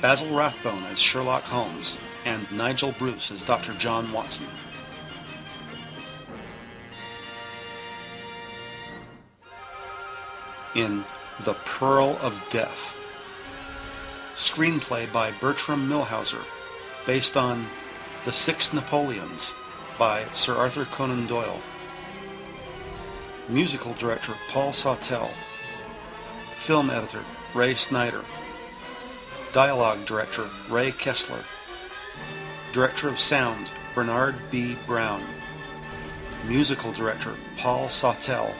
Basil Rathbone as Sherlock Holmes, and Nigel Bruce as Dr. John Watson. In The Pearl of Death. Screenplay by Bertram Milhauser, based on The Six Napoleons by Sir Arthur Conan Doyle. Musical director Paul Sawtelle. Film editor Ray Snyder. Dialogue director Ray Kessler. Director of sound Bernard B. Brown. Musical director Paul Sawtelle.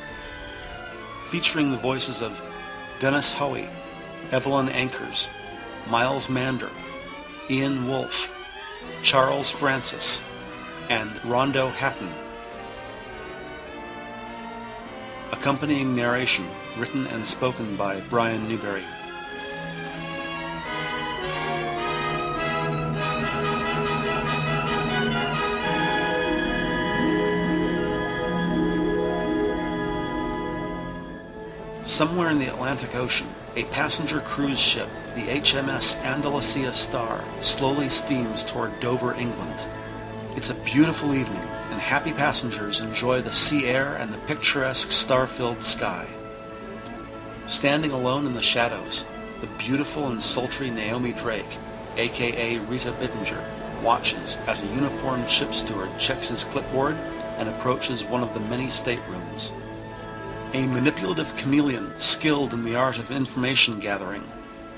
Featuring the voices of Dennis Hooey, Evelyn Ankers, Miles Mander, Ian Wolfe, Charles Francis, and Rondo Hatton. Accompanying narration written and spoken by Brian Newberry. Somewhere in the Atlantic Ocean, a passenger cruise ship, the HMS Andalusia Star, slowly steams toward Dover, England. It's a beautiful evening, and happy passengers enjoy the sea air and the picturesque star-filled sky. Standing alone in the shadows, the beautiful and sultry Naomi Drake, aka Rita Bittinger, watches as a uniformed ship steward checks his clipboard and approaches one of the many staterooms. A manipulative chameleon skilled in the art of information gathering,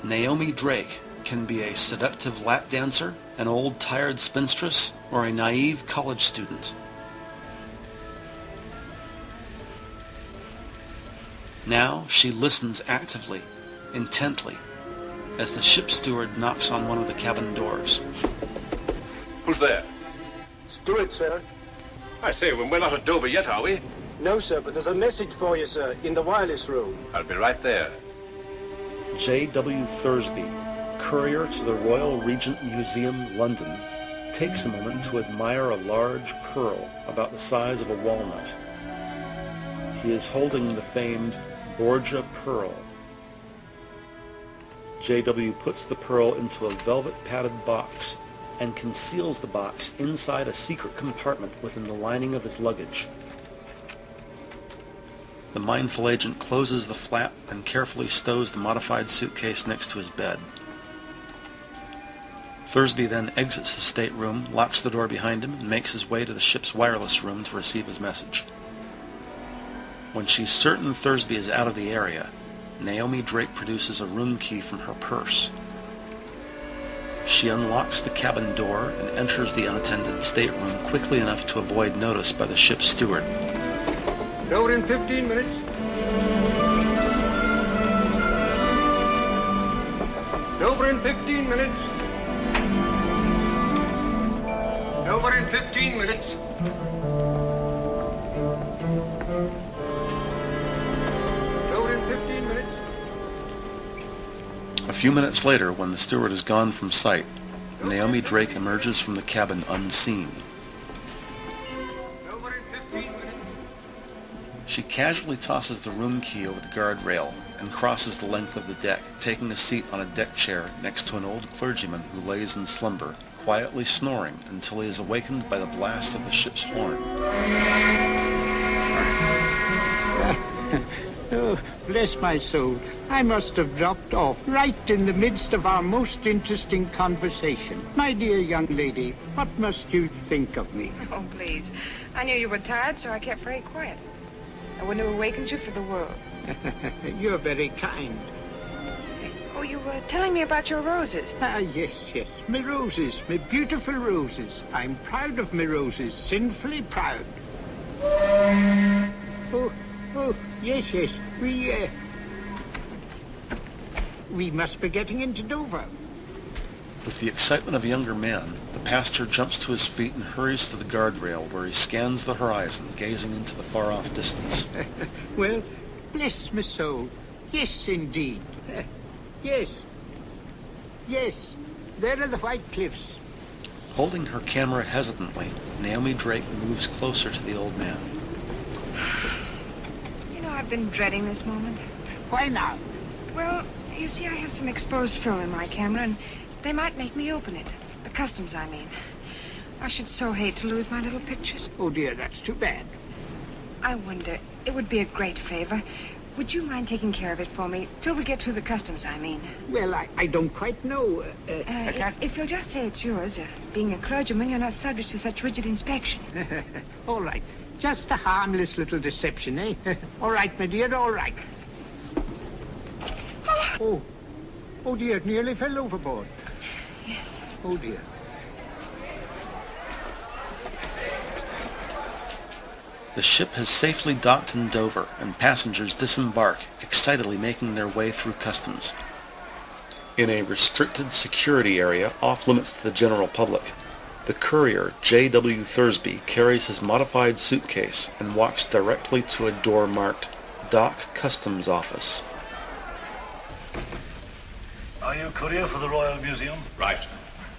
Naomi Drake can be a seductive lap dancer, an old tired spinstress, or a naive college student. Now she listens actively, intently, as the ship steward knocks on one of the cabin doors. Who's there? Steward, sir. I say, we're not at Dover yet, are we? No, sir, but there's a message for you, sir, in the wireless room. I'll be right there. J.W. Thursby, courier to the Royal Regent Museum, London, takes a moment to admire a large pearl about the size of a walnut. He is holding the famed Borgia Pearl. J.W. puts the pearl into a velvet-padded box and conceals the box inside a secret compartment within the lining of his luggage. The mindful agent closes the flap and carefully stows the modified suitcase next to his bed. Thursby then exits the stateroom, locks the door behind him, and makes his way to the ship's wireless room to receive his message. When she's certain Thursby is out of the area, Naomi Drake produces a room key from her purse. She unlocks the cabin door and enters the unattended stateroom quickly enough to avoid notice by the ship's steward. Over in 15 minutes. Over in 15 minutes. Over in 15 minutes. Over in 15 minutes. A few minutes later, when the steward is gone from sight, Naomi Drake emerges from the cabin unseen. She casually tosses the room key over the guardrail and crosses the length of the deck, taking a seat on a deck chair next to an old clergyman who lays in slumber, quietly snoring until he is awakened by the blast of the ship's horn. Oh, bless my soul. I must have dropped off right in the midst of our most interesting conversation. My dear young lady, what must you think of me? Oh, please. I knew you were tired, so I kept very quiet. I wouldn't have awakened you for the world. You're very kind. Oh, you were telling me about your roses. Yes. My roses, my beautiful roses. I'm proud of my roses, sinfully proud. Oh, yes. We must be getting into Dover. With the excitement of a younger man, the pastor jumps to his feet and hurries to the guardrail, where he scans the horizon, gazing into the far-off distance. Well, bless my soul. Yes, indeed. Yes. There are the white cliffs. Holding her camera hesitantly, Naomi Drake moves closer to the old man. You know, I've been dreading this moment. Why now? Well, you see, I have some exposed film in my camera, and They might make me open it. The customs, I mean. I should so hate to lose my little pictures. Oh, dear, that's too bad. I wonder, it would be a great favor. Would you mind taking care of it for me? Till we get through the customs, I mean. Well, I don't quite know. I can't... If you'll just say it's yours, being a clergyman, you're not subject to such rigid inspection. All right. Just a harmless little deception, eh? All right, my dear, all right. Oh. Oh, dear, it nearly fell overboard. Yes. Oh, dear. The ship has safely docked in Dover, and passengers disembark, excitedly making their way through customs. In a restricted security area off-limits to the general public, the courier, J.W. Thursby, carries his modified suitcase and walks directly to a door marked Dock Customs Office. Are you courier for the Royal Museum? Right.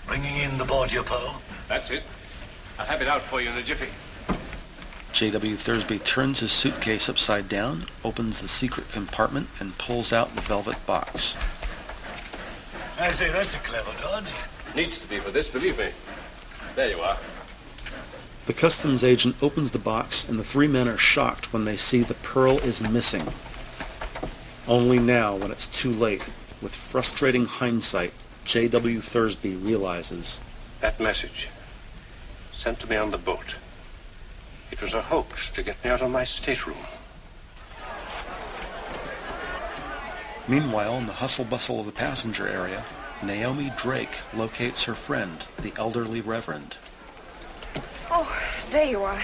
Bringing in the Borgia Pearl? That's it. I'll have it out for you in a jiffy. J.W. Thursby turns his suitcase upside down, opens the secret compartment, and pulls out the velvet box. I say, that's a clever dodge. Needs to be for this, believe me. There you are. The customs agent opens the box, and the three men are shocked when they see the pearl is missing. Only now, when it's too late, with frustrating hindsight, J.W. Thursby realizes. That message, sent to me on the boat. It was a hoax to get me out of my stateroom. Meanwhile, in the hustle-bustle of the passenger area, Naomi Drake locates her friend, the elderly Reverend. Oh, there you are.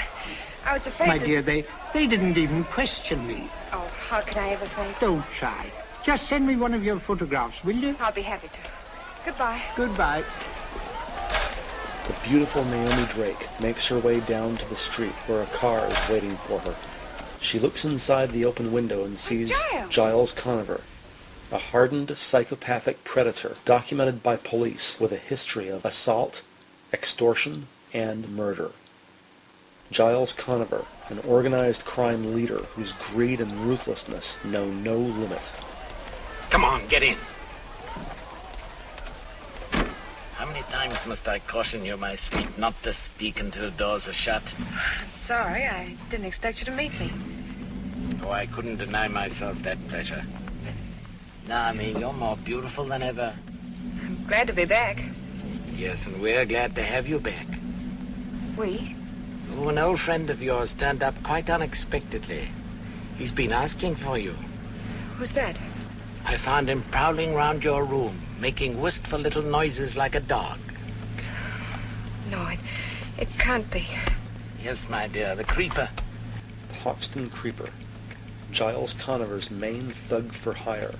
I was afraid My dear, they didn't even question me. Oh, how can I ever thank you? Don't try. Just send me one of your photographs, will you? I'll be happy to. Goodbye. Goodbye. The beautiful Naomi Drake makes her way down to the street where a car is waiting for her. She looks inside the open window and sees Giles Conover, a hardened psychopathic predator documented by police with a history of assault, extortion, and murder. Giles Conover, an organized crime leader whose greed and ruthlessness know no limit. Come on, get in. How many times must I caution you, my sweet, not to speak until doors are shut? I'm sorry. I didn't expect you to meet me. Oh, I couldn't deny myself that pleasure. Now, you're more beautiful than ever. I'm glad to be back. Yes, and we're glad to have you back. We? Oh, an old friend of yours turned up quite unexpectedly. He's been asking for you. Who's that? I found him prowling round your room, making wistful little noises like a dog. No, it can't be. Yes, my dear, the creeper. Hoxton Creeper, Giles Conover's main thug for hire.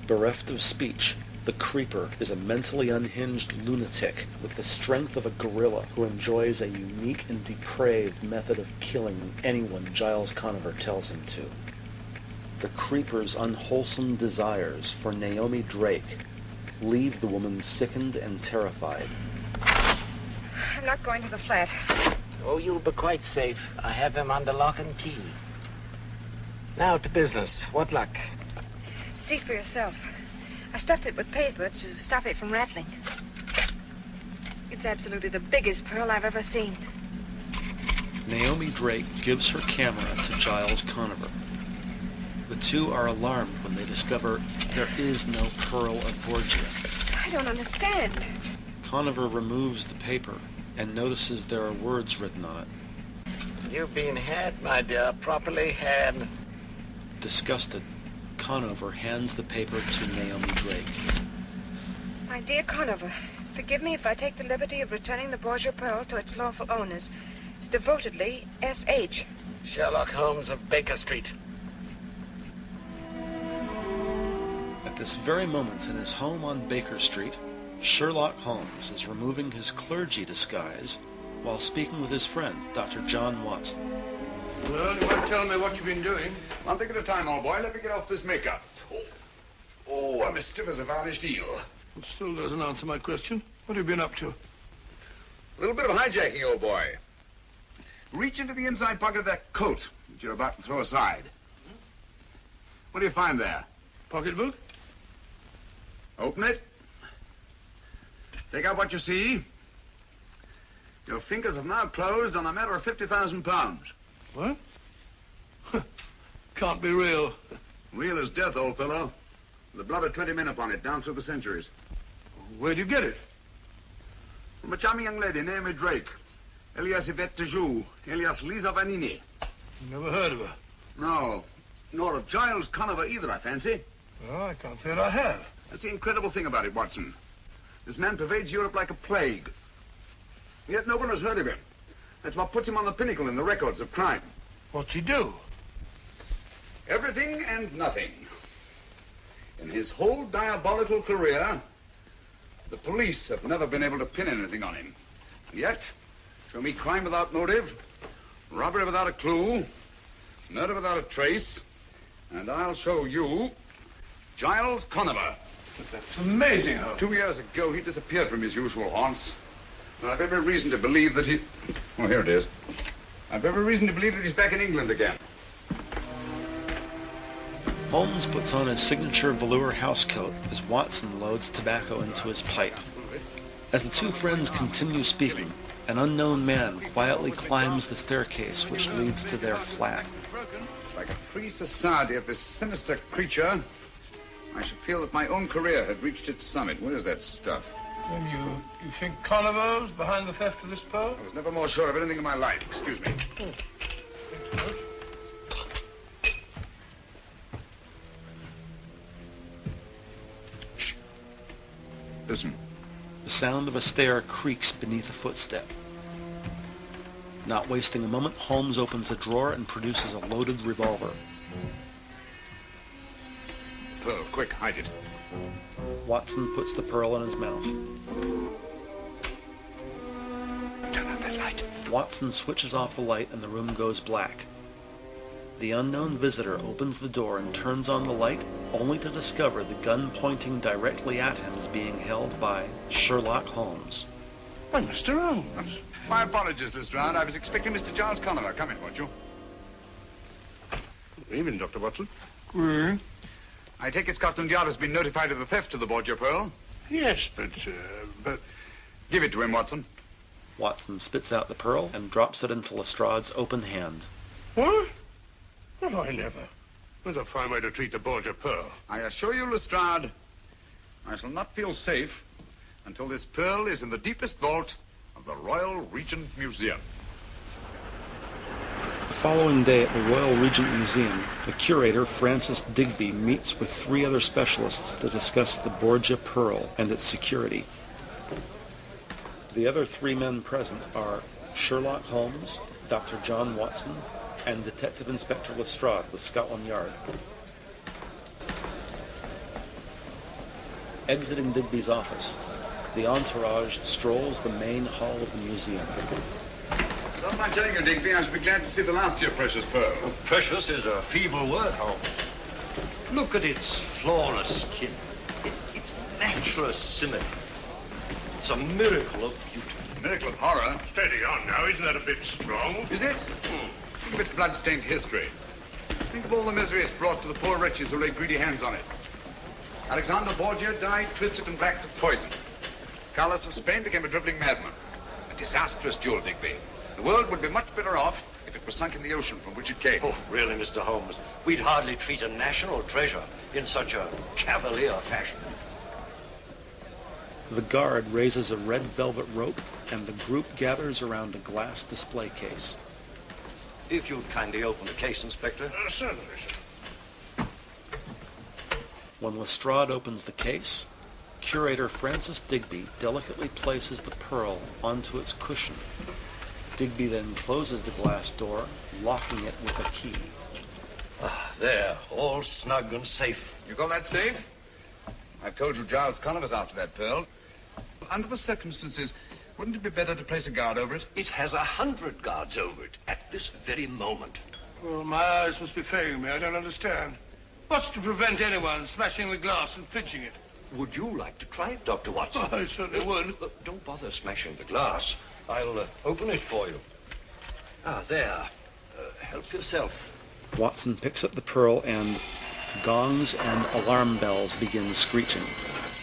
Bereft of speech, the Creeper is a mentally unhinged lunatic with the strength of a gorilla who enjoys a unique and depraved method of killing anyone Giles Conover tells him to. The Creeper's unwholesome desires for Naomi Drake leave the woman sickened and terrified. I'm not going to the flat. Oh, you'll be quite safe. I have him under lock and key. Now to business. What luck? See for yourself. I stuffed it with paper to stop it from rattling. It's absolutely the biggest pearl I've ever seen. Naomi Drake gives her camera to Giles Conover. The two are alarmed when they discover there is no Pearl of Borgia. I don't understand. Conover removes the paper and notices there are words written on it. You've been had, my dear, properly had. Disgusted, Conover hands the paper to Naomi Drake. My dear Conover, forgive me if I take the liberty of returning the Borgia Pearl to its lawful owners. Devotedly, S.H. Sherlock Holmes of Baker Street. At this very moment in his home on Baker Street, Sherlock Holmes is removing his clergy disguise while speaking with his friend, Dr. John Watson. Well, you won't tell me what you've been doing. One thing at a time, old boy. Let me get off this makeup. Oh, I'm as stiff as a varnished eel. It still doesn't answer my question. What have you been up to? A little bit of hijacking, old boy. Reach into the inside pocket of that coat that you're about to throw aside. What do you find there? Pocketbook? Open it. Take out what you see. Your fingers have now closed on a matter of £50,000. What? Can't be real. Real as death, old fellow. The blood of 20 men upon it, down through the centuries. Where do you get it? From a charming young lady named Drake. Elias Yvette de Joux, alias Lisa Vanini. Never heard of her. No, nor of Giles Conover either, I fancy. Well, I can't say that I have. That's the incredible thing about it, Watson. This man pervades Europe like a plague. Yet no one has heard of him. That's what puts him on the pinnacle in the records of crime. What's he do? Everything and nothing. In his whole diabolical career, the police have never been able to pin anything on him. And yet, show me crime without motive, robbery without a clue, murder without a trace, and I'll show you Giles Conover. That's amazing, Holmes. 2 years ago, he disappeared from his usual haunts. And I've every reason to believe that he... Oh, here it is. I've every reason to believe that he's back in England again. Holmes puts on his signature velour housecoat as Watson loads tobacco into his pipe. As the two friends continue speaking, an unknown man quietly climbs the staircase which leads to their flat. Like a free society of this sinister creature, I should feel that my own career had reached its summit. Where's that stuff? Then you think Conover's behind the theft of this pearl? I was never more sure of anything in my life. Excuse me. Shh. Listen. The sound of a stair creaks beneath a footstep. Not wasting a moment, Holmes opens a drawer and produces a loaded revolver. Pearl, quick, hide it. Watson puts the pearl in his mouth. Turn on that light. Watson switches off the light and the room goes black. The unknown visitor opens the door and turns on the light, only to discover the gun pointing directly at him is being held by Sherlock Holmes. Why, Mr. Holmes. My apologies, Lestrade. I was expecting Mr. Giles Conover. Come in, won't you? Good evening, Dr. Watson. I take it Scotland Yard has been notified of the theft of the Borgia Pearl? Yes, but... Give it to him, Watson. Watson spits out the pearl and drops it into Lestrade's open hand. What? Well, I never. That's a fine way to treat the Borgia Pearl. I assure you, Lestrade, I shall not feel safe until this pearl is in the deepest vault of the Royal Regent Museum. The following day at the Royal Regent Museum, the curator, Francis Digby, meets with 3 other specialists to discuss the Borgia Pearl and its security. The other 3 men present are Sherlock Holmes, Dr. John Watson, and Detective Inspector Lestrade with Scotland Yard. Exiting Digby's office, the entourage strolls the main hall of the museum. Don't mind telling you, Digby, I should be glad to see the last of your precious pearl. Well, precious is a feeble word, Holmes. Look at its flawless skin. Its matchless symmetry. It's a miracle of beauty. Miracle of horror. Steady on now. Isn't that a bit strong? Is it? Think of its blood-stained history. Think of all the misery it's brought to the poor wretches who laid greedy hands on it. Alexander Borgia died twisted and black with poison. Carlos of Spain became a dribbling madman. A disastrous jewel, Digby. The world would be much better off if it was sunk in the ocean from which it came. Oh, really, Mr. Holmes? We'd hardly treat a national treasure in such a cavalier fashion. The guard raises a red velvet rope, and the group gathers around a glass display case. If you'd kindly open the case, Inspector. Certainly, sir. When Lestrade opens the case, curator Francis Digby delicately places the pearl onto its cushion. Digby then closes the glass door, locking it with a key. Ah, there, all snug and safe. You call that safe? I've told you Giles Conover's after that pearl. Under the circumstances, wouldn't it be better to place a guard over it? It has 100 guards over it at this very moment. Well, my eyes must be failing me. I don't understand. What's to prevent anyone smashing the glass and pinching it? Would you like to try it, Dr. Watson? Oh, I certainly would. Don't bother smashing the glass. I'll open it for you. Ah, there. Help yourself. Watson picks up the pearl and gongs and alarm bells begin screeching.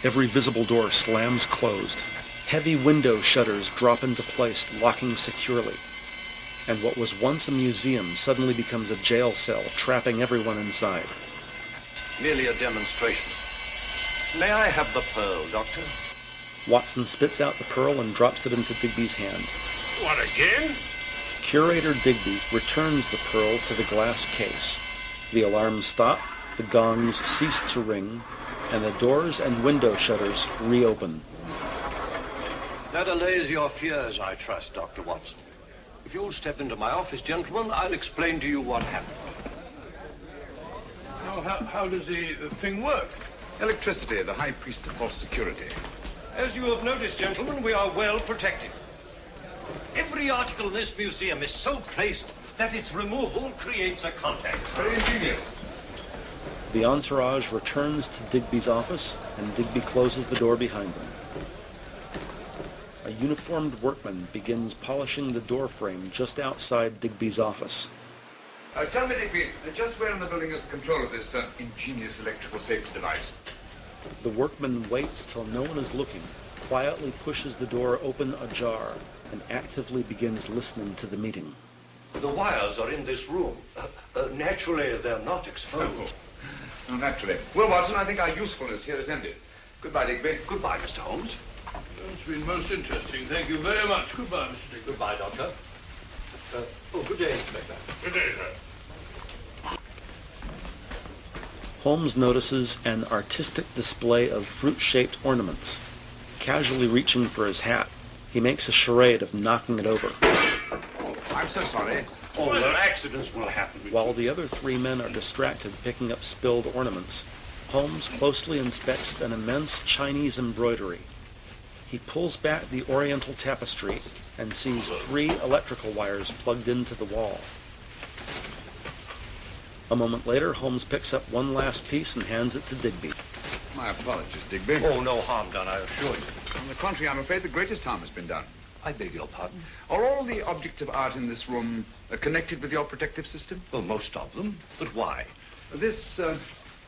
Every visible door slams closed. Heavy window shutters drop into place, locking securely. And what was once a museum suddenly becomes a jail cell, trapping everyone inside. Merely a demonstration. May I have the pearl, Doctor? Watson spits out the pearl and drops it into Digby's hand. What, again? Curator Digby returns the pearl to the glass case. The alarms stop, the gongs cease to ring, and the doors and window shutters reopen. That allays your fears, I trust, Dr. Watson. If you'll step into my office, gentlemen, I'll explain to you what happened. Oh, how does the thing work? Electricity, the high priest of false security. As you have noticed, gentlemen, we are well protected. Every article in this museum is so placed that its removal creates a contact. Very ingenious. The entourage returns to Digby's office, and Digby closes the door behind them. A uniformed workman begins polishing the door frame just outside Digby's office. Tell me, Digby, just where in the building is the control of this ingenious electrical safety device? The workman waits till no one is looking, quietly pushes the door open ajar, and actively begins listening to the meeting. The wires are in this room. Naturally, they're not exposed. Oh, naturally. Well, Watson, I think our usefulness here is ended. Goodbye, Digby. Goodbye, Mr. Holmes. It's been most interesting. Thank you very much. Goodbye, Mr. Digby. Goodbye, Doctor. Good day, Inspector. Good day, sir. Holmes notices an artistic display of fruit-shaped ornaments. Casually reaching for his hat, he makes a charade of knocking it over. Oh, I'm so sorry. Oh, well, accidents will happen. While the other three men are distracted picking up spilled ornaments, Holmes closely inspects an immense Chinese embroidery. He pulls back the oriental tapestry and sees 3 electrical wires plugged into the wall. A moment later, Holmes picks up one last piece and hands it to Digby. My apologies, Digby. Oh, no harm done, I assure you. On the contrary, I'm afraid the greatest harm has been done. I beg your pardon? Are all the objects of art in this room connected with your protective system? Well, most of them. But why? This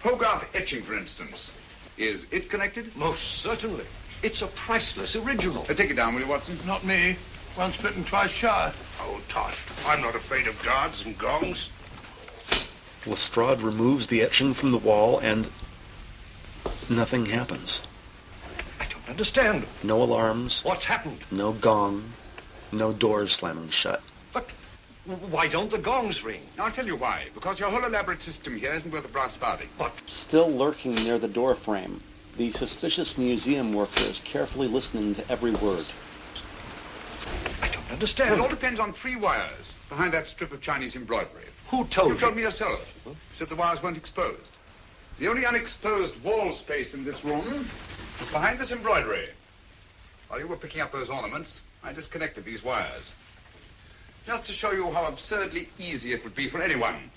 Hogarth etching, for instance, is it connected? Most certainly. It's a priceless original. Take it down, will you, Watson? Not me. Once bitten, twice shy. Oh, tosh. I'm not afraid of guards and gongs. Lestrade removes the etching from the wall and nothing happens. I don't understand. No alarms. What's happened? No gong. No doors slamming shut. But why don't the gongs ring? Now, I'll tell you why. Because your whole elaborate system here isn't worth a brass farthing. But Still lurking near the door frame, the suspicious museum worker is carefully listening to every word. I don't understand. It all depends on 3 wires behind that strip of Chinese embroidery. Who told You told me yourself. Said the wires weren't exposed. The only unexposed wall space in this room is behind this embroidery. While you were picking up those ornaments, I disconnected these wires. Just to show you how absurdly easy it would be for anyone,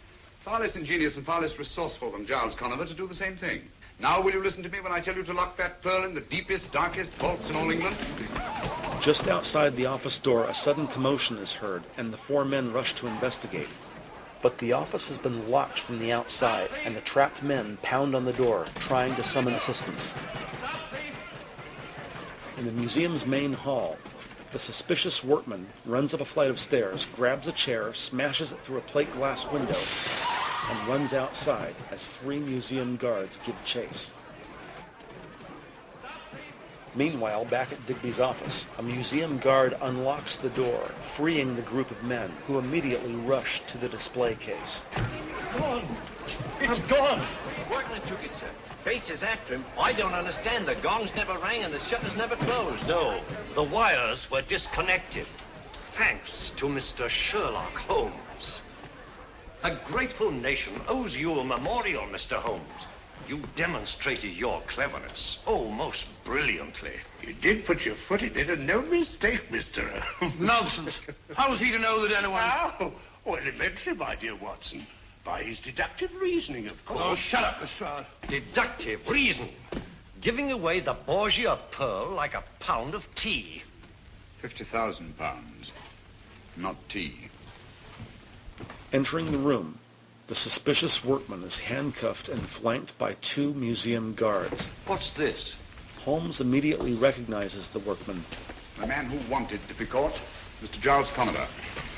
far less ingenious and far less resourceful than Giles Conover, to do the same thing. Now will you listen to me when I tell you to lock that pearl in the deepest, darkest vaults in all England? Just outside the office door, a sudden commotion is heard, and the 4 men rush to investigate. But the office has been locked from the outside, and the trapped men pound on the door, trying to summon assistance. In the museum's main hall, the suspicious workman runs up a flight of stairs, grabs a chair, smashes it through a plate glass window, and runs outside as 3 museum guards give chase. Meanwhile, back at Digby's office, a museum guard unlocks the door, freeing the group of men, who immediately rush to the display case. Gone. It's gone. Workman took it, sir. Bates is after him. I don't understand. The gongs never rang and the shutters never closed. No, the wires were disconnected. Thanks to Mr. Sherlock Holmes. A grateful nation owes you a memorial, Mr. Holmes. You demonstrated your cleverness, oh, most brilliantly. You did put your foot in it, and no mistake, Mr. Nonsense. How was he to know that anyone... Oh, well, elementary, my dear Watson. By his deductive reasoning, of course. Oh, shut up, Lestrade. Deductive reason. Giving away the Borgia Pearl like a pound of tea. 50,000 pounds. Not tea. Entering the room, the suspicious workman is handcuffed and flanked by 2 museum guards. What's this? Holmes immediately recognizes the workman. The man who wanted to be caught, Mr. Giles Conover.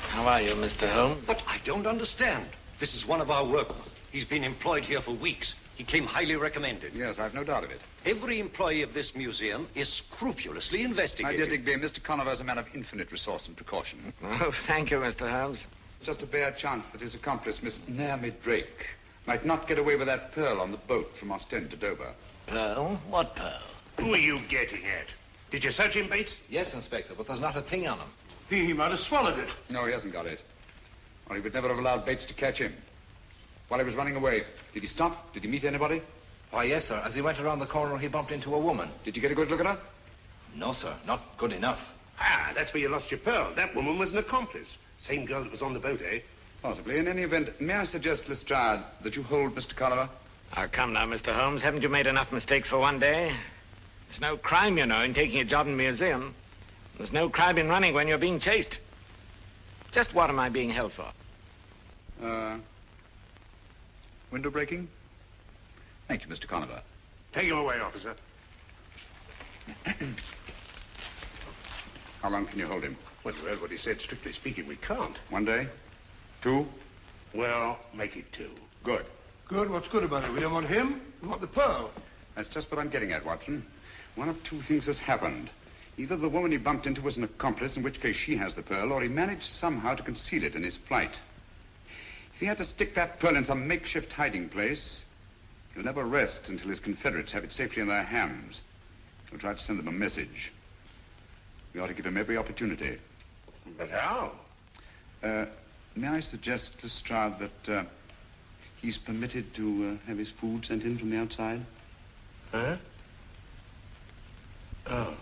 How are you, Mr. Holmes? But I don't understand. This is one of our workmen. He's been employed here for weeks. He came highly recommended. Yes, I've no doubt of it. Every employee of this museum is scrupulously My investigated. dear Digby, Mr. Conover is a man of infinite resource and precaution. Oh, thank you, Mr. Holmes. Just a bare chance that his accomplice, Miss Naomi Drake, might not get away with that pearl on the boat from Ostend to Dover. Pearl? What pearl? Who are you getting at? Did you search him, Bates? Yes, Inspector, but there's not a thing on him. He might have swallowed it. No, he hasn't got it. Or he would never have allowed Bates to catch him. While he was running away, did he stop? Did he meet anybody? Why, yes, sir. As he went around the corner, he bumped into a woman. Did you get a good look at her? No, sir. Not good enough. Ah, that's where you lost your pearl. That woman was an accomplice. Same girl that was on the boat, eh? Possibly. In any event, may I suggest, Lestrade, that you hold Mr. Conover? Oh, come now, Mr. Holmes. Haven't you made enough mistakes for one day? There's no crime, you know, in taking a job in a museum. There's no crime in running when you're being chased. Just what am I being held for? Window breaking? Thank you, Mr. Conover. Take him away, officer. How long can you hold him? Well, you heard what he said. Strictly speaking, we can't. 1 day? 2? Well, make it 2. Good. Good? What's good about it? We don't want him. We want the pearl. That's just what I'm getting at, Watson. One of two things has happened. Either the woman he bumped into was an accomplice, in which case she has the pearl, or he managed somehow to conceal it in his flight. If he had to stick that pearl in some makeshift hiding place, he'll never rest until his Confederates have it safely in their hands. He'll try to send them a message. We ought to give him every opportunity. But how? May I suggest, Lestrade, that he's permitted to have his food sent in from the outside? Huh? Oh.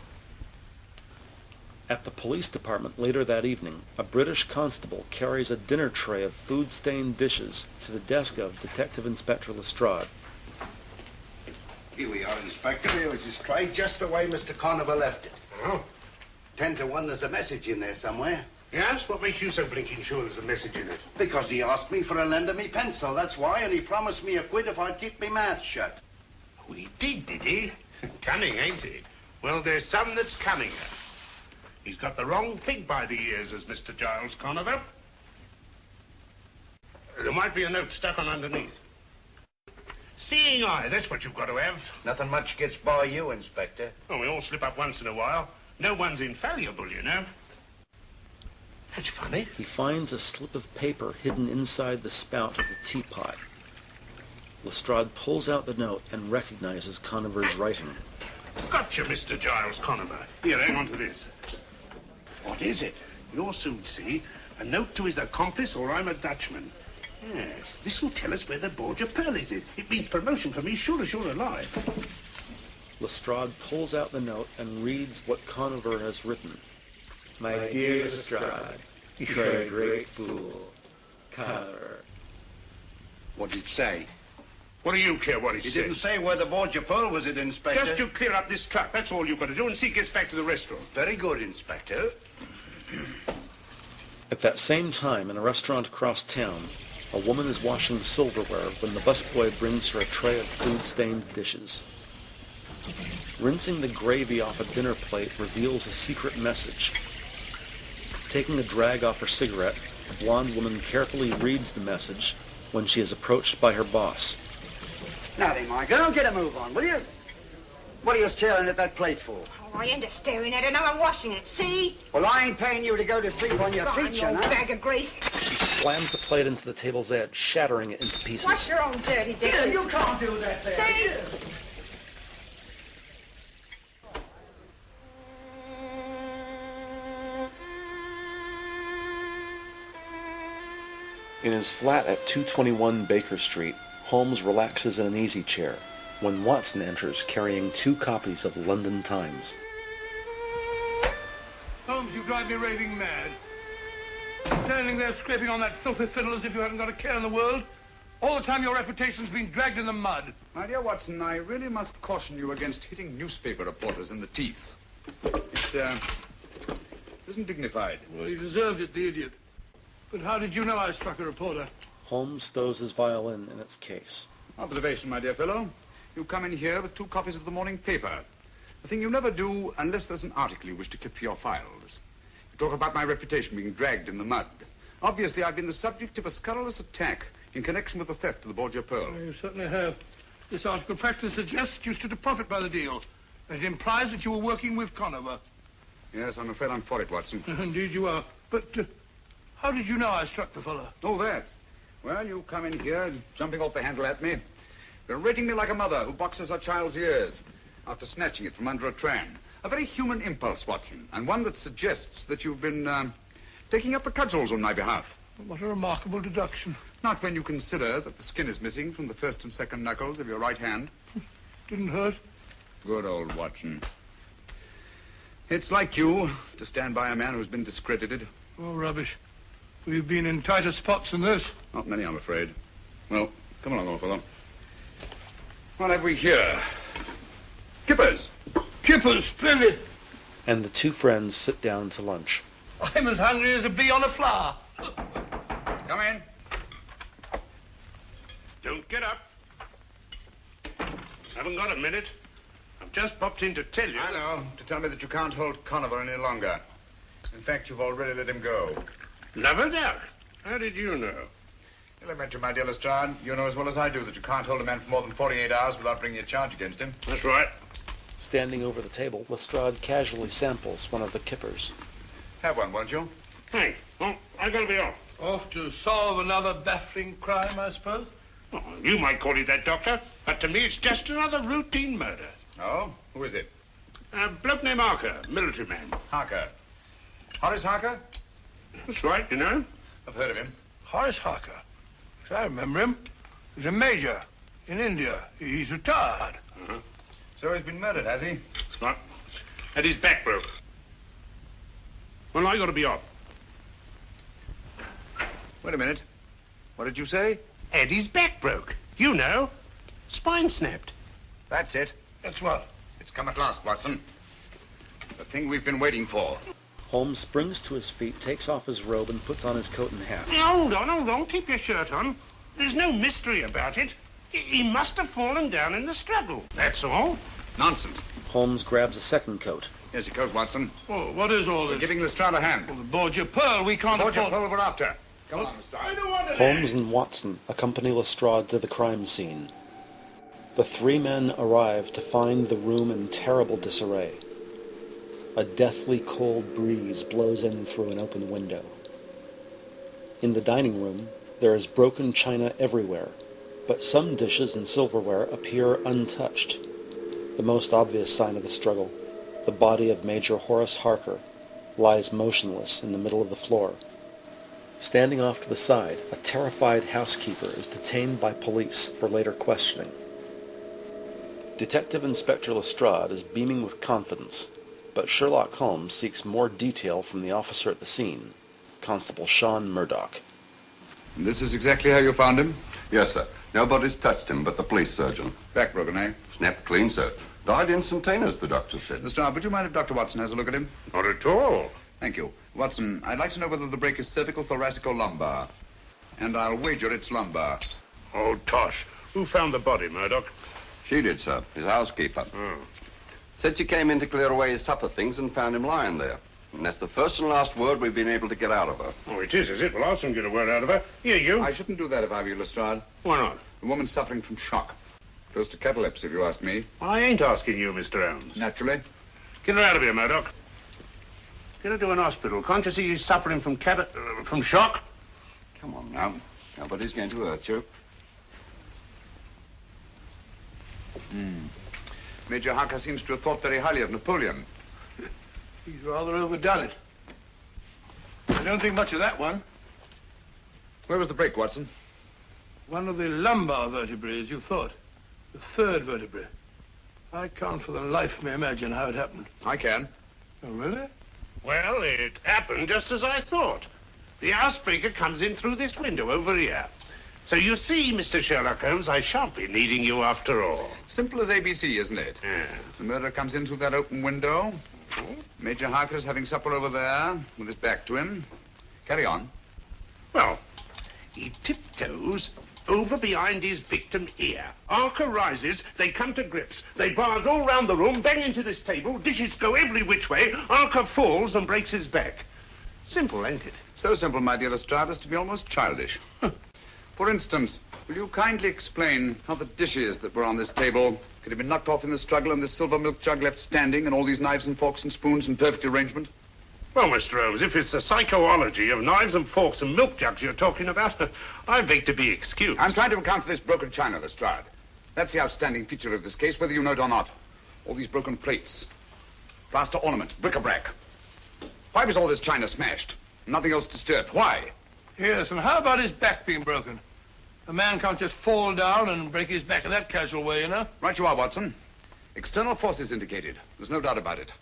At the police department later that evening, a British constable carries a dinner tray of food-stained dishes to the desk of Detective Inspector Lestrade. Here we are, Inspector. Here is his tray, just the way Mr. Conover left it. Oh? 10 to 1, there's a message in there somewhere. Yes? What makes you so blinking sure there's a message in it? Because he asked me for a lend of me pencil, that's why, and he promised me a quid if I'd keep me mouth shut. Oh, he did he? Cunning, ain't he? Well, there's some that's cunninger. He's got the wrong pig by the ears, as Mr. Giles Conover. There might be a note stuck on underneath. Seeing eye, that's what you've got to have. Nothing much gets by you, Inspector. Oh, we all slip up once in a while. No one's infallible, you know. That's funny. He finds a slip of paper hidden inside the spout of the teapot. Lestrade pulls out the note and recognizes Conover's writing. Gotcha, Mr. Giles Conover. Here, hang on to this. What is it? You'll soon see. A note to his accomplice, or I'm a Dutchman. Yes, this will tell us where the Borgia Pearl is. It means promotion for me, sure as you're alive. Lestrade pulls out the note and reads what Conover has written. My dear Lestrade, you're a great fool. Conover. What did it say? What do you care what he He said? didn't say where the Borgia Pearl was, it, Inspector. Just you clear up this truck. That's all you've got to do, and see it gets back to the restaurant. Very good, Inspector. At that same time, in a restaurant across town, a woman is washing silverware when the busboy brings her a tray of food-stained dishes. Rinsing the gravy off a dinner plate reveals a secret message. Taking a drag off her cigarette, the blonde woman carefully reads the message when she is approached by her boss. Now then, my girl, get a move on, will you? What are you staring at that plate for? Oh, I ain't staring at it. Now I'm washing it. See? Well, I ain't paying you to go to sleep on your God, feet, you you old know. bag of grease. She slams the plate into the table's edge, shattering it into pieces. Wash your own dirty dishes. Yeah, you can't do that there. See? In his flat at 221 Baker Street, Holmes relaxes in an easy chair when Watson enters carrying 2 copies of the London Times. Holmes, you drive me raving mad. Standing there scraping on that filthy fiddle as if you hadn't got a care in the world. All the time your reputation's been dragged in the mud. My dear Watson, I really must caution you against hitting newspaper reporters in the teeth. It isn't dignified. Well, he deserved it, the idiot. But how did you know I struck a reporter? Holmes stows his violin in its case. Observation, my dear fellow. You come in here with 2 copies of the morning paper. A thing you never do unless there's an article you wish to keep for your files. You talk about my reputation being dragged in the mud. Obviously, I've been the subject of a scurrilous attack in connection with the theft of the Borgia Pearl. You certainly have. This article practically suggests you stood to profit by the deal. And it implies that you were working with Conover. Yes, I'm afraid I'm for it, Watson. Indeed you are. But how did you know I struck the fellow? Oh, that. Well, you come in here, jumping off the handle at me, berating me like a mother who boxes her child's ears after snatching it from under a tram. A very human impulse, Watson, and one that suggests that you've been taking up the cudgels on my behalf. What a remarkable deduction. Not when you consider that the skin is missing from the first and second knuckles of your right hand. Didn't hurt? Good old Watson. It's like you to stand by a man who's been discredited. Oh, rubbish. We've been in tighter spots than this. Not many, I'm afraid. Well, come along, old fellow. What have we here? Kippers. Kippers, splendid. And the two friends sit down to lunch. I'm as hungry as a bee on a flower. Come in. Don't get up. Haven't got a minute. I've just popped in to tell you. I know. To tell me that you can't hold Conover any longer. In fact, you've already let him go. Never doubt. How did you know? Elementary, my dear Lestrade. You know as well as I do that you can't hold a man for more than 48 hours without bringing a charge against him. That's right. Standing over the table, Lestrade casually samples one of the kippers. Have one, won't you? Thanks. Well, I've got to be off. Off to solve another baffling crime, I suppose? Oh, you might call it that, Doctor. But to me, it's just another routine murder. Oh? Who is it? A bloke named Harker, military man. Harker. Horace Harker? That's right, you know. I've heard of him. Horace Harker. Yes, I remember him. He's a major in India. He's retired. Uh-huh. So he's been murdered, has he? Right. And his back broke. Well, I got to be off. Wait a minute. What did you say? Eddie's back broke. You know. Spine snapped. That's it. That's what? It's come at last, Watson. The thing we've been waiting for. Holmes springs to his feet, takes off his robe, and puts on his coat and hat. Hold on. Keep your shirt on. There's no mystery about it. He must have fallen down in the struggle. That's all. Nonsense. Holmes grabs a second coat. Here's your coat, Watson. Oh, what is all We're this? giving Lestrade a hand. Well, the Borgia Pearl, we can't Borgia afford... Pearl we're after. Come on, Lestrade. Holmes and Watson accompany Lestrade to the crime scene. The three men arrive to find the room in terrible disarray. A deathly cold breeze blows in through an open window. In the dining room, there is broken china everywhere, but some dishes and silverware appear untouched. The most obvious sign of the struggle, the body of Major Horace Harker, lies motionless in the middle of the floor. Standing off to the side, a terrified housekeeper is detained by police for later questioning. Detective Inspector Lestrade is beaming with confidence, but Sherlock Holmes seeks more detail from the officer at the scene, Constable Sean Murdoch. This is exactly how you found him? Yes, sir. Nobody's touched him but the police surgeon. Back broken, eh? Snapped clean, sir. Died instantaneous, the doctor said. Lestrade, would you mind if Dr. Watson has a look at him? Not at all. Thank you. Watson, I'd like to know whether the break is cervical, thoracic, or lumbar. And I'll wager it's lumbar. Oh, tosh. Who found the body, Murdoch? She did, sir. His housekeeper. Oh. Said she came in to clear away his supper things and found him lying there. And that's the first and last word we've been able to get out of her. Oh, it is it? Well, I'll soon get a word out of her. Here, you. I shouldn't do that if I were you, Lestrade. Why not? The woman's suffering from shock. Close to catalepsy, if you ask me. Well, I ain't asking you, Mr. Holmes. Naturally. Get her out of here, Murdoch. Get her to an hospital. Can't you see she's suffering from from shock? Come on now. Nobody's going to hurt you. Major Harker seems to have thought very highly of Napoleon. He's rather overdone it. I don't think much of that one. Where was the break, Watson? One of the lumbar vertebrae, as you thought. The third vertebrae. I can't for the life of me imagine how it happened. I can. Oh, really? Well, it happened just as I thought. The housebreaker comes in through this window over here. So you see, Mr. Sherlock Holmes, I shan't be needing you after all. Simple as ABC, isn't it? Yeah. The murderer comes in through that open window. Major Harker is having supper over there with his back to him. Carry on. Well, he tiptoes over behind his victim here. Ark arises, they come to grips. They barge all round the room, bang into this table, dishes go every which way, Ark falls and breaks his back. Simple, ain't it? So simple, my dear Lestrade, as to be almost childish. For instance, will you kindly explain how the dishes that were on this table could have been knocked off in the struggle and this silver milk jug left standing and all these knives and forks and spoons in perfect arrangement? Well, Mr. Holmes, if it's the psychology of knives and forks and milk jugs you're talking about, I beg to be excused. I'm trying to account for this broken china, Lestrade. That's the outstanding feature of this case, whether you know it or not. All these broken plates, plaster ornaments, bric-a-brac. Why was all this china smashed? Nothing else disturbed. Why? Yes, and how about his back being broken? A man can't just fall down and break his back in that casual way, you know? Right you are, Watson. External forces indicated. There's no doubt about it.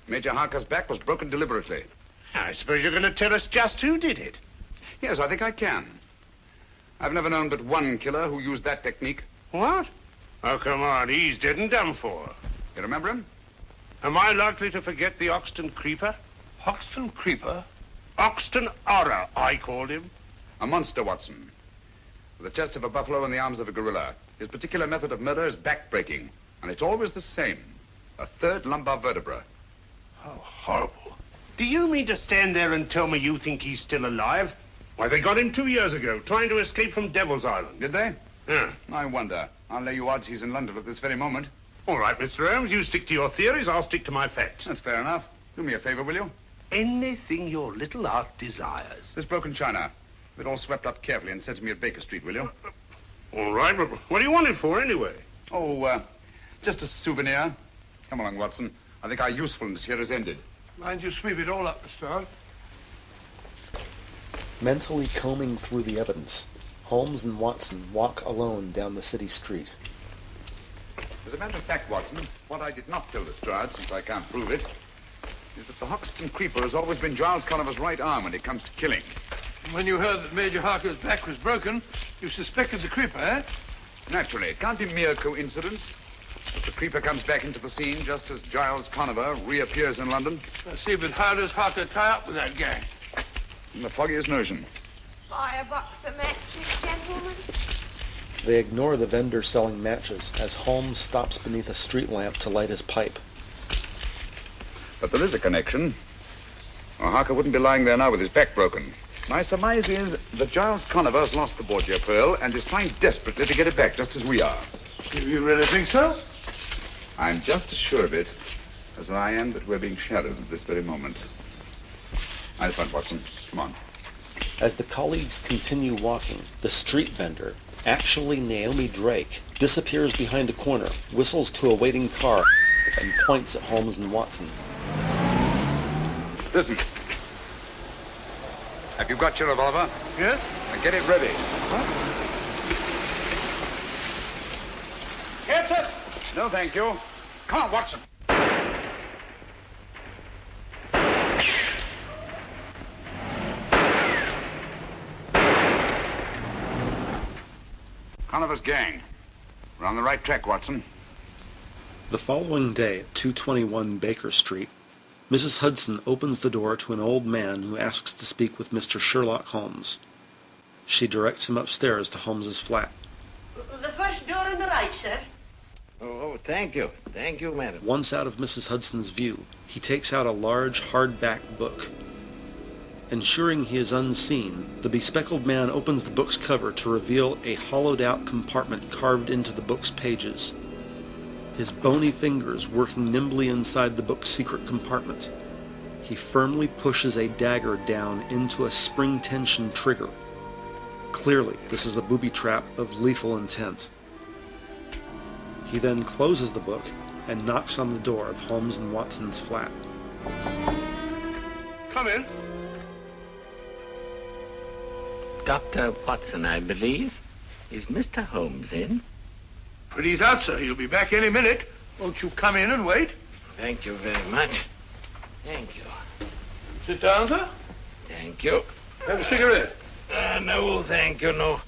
Major Harker's back was broken deliberately. I suppose you're going to tell us just who did it. Yes, I think I can. I've never known but one killer who used that technique. What? Oh, come on, he's dead and done for. You remember him? Am I likely to forget the Oxton Creeper? Hoxton Creeper? Oxton Horror, I called him. A monster, Watson. With the chest of a buffalo and the arms of a gorilla. His particular method of murder is back-breaking. And it's always the same. A third lumbar vertebra. How horrible. Do you mean to stand there and tell me you think he's still alive? Why, they got him 2 years ago, trying to escape from Devil's Island. Did they? Yeah. I wonder. I'll lay you odds he's in London at this very moment. All right, Mr. Holmes, you stick to your theories, I'll stick to my facts. That's fair enough. Do me a favor, will you? Anything your little art desires. This broken china. Have it all swept up carefully and sent to me at Baker Street, will you? All right, but what do you want it for, anyway? Oh, just a souvenir. Come along, Watson. I think our usefulness here is ended. Mind you sweep it all up, Mr. Holmes. Mentally combing through the evidence, Holmes and Watson walk alone down the city street. As a matter of fact, Watson, what I did not tell Lestrade, since I can't prove it, is that the Hoxton Creeper has always been Giles Conover's right arm when it comes to killing. When you heard that Major Harker's back was broken, you suspected the Creeper, eh? Naturally, it can't be mere coincidence. But the Creeper comes back into the scene just as Giles Conover reappears in London. I see, but how does Harker tie up with that gang? In the foggiest notion. Buy a box of matches, gentlemen. They ignore the vendor selling matches as Holmes stops beneath a street lamp to light his pipe. But there is a connection. Or Harker wouldn't be lying there now with his back broken. My surmise is that Giles Conover's lost the Borgia Pearl and is trying desperately to get it back, just as we are. You really think so? I'm just as sure of it as I am that we're being shadowed at this very moment. Nice one, Watson. Come on. As the colleagues continue walking, the street vendor, actually Naomi Drake, disappears behind a corner, whistles to a waiting car, and points at Holmes and Watson. Listen. Have you got your revolver? Yes? Now get it ready. What? Get it! No, thank you. Come on, Watson. Conover's gang. We're on the right track, Watson. The following day at 221 Baker Street, Mrs. Hudson opens the door to an old man who asks to speak with Mr. Sherlock Holmes. She directs him upstairs to Holmes's flat. The first door on the right, sir. Oh, thank you. Thank you, madam. Once out of Mrs. Hudson's view, he takes out a large, hardback book. Ensuring he is unseen, the bespectacled man opens the book's cover to reveal a hollowed-out compartment carved into the book's pages. His bony fingers working nimbly inside the book's secret compartment, he firmly pushes a dagger down into a spring-tension trigger. Clearly, this is a booby trap of lethal intent. He then closes the book and knocks on the door of Holmes and Watson's flat. Come in. Dr. Watson, I believe. Is Mr. Holmes in? But he's out, sir. He'll be back any minute. Won't you come in and wait? Thank you very much. Thank you. Sit down, sir. Thank you. Have a cigarette? No, thank you, no.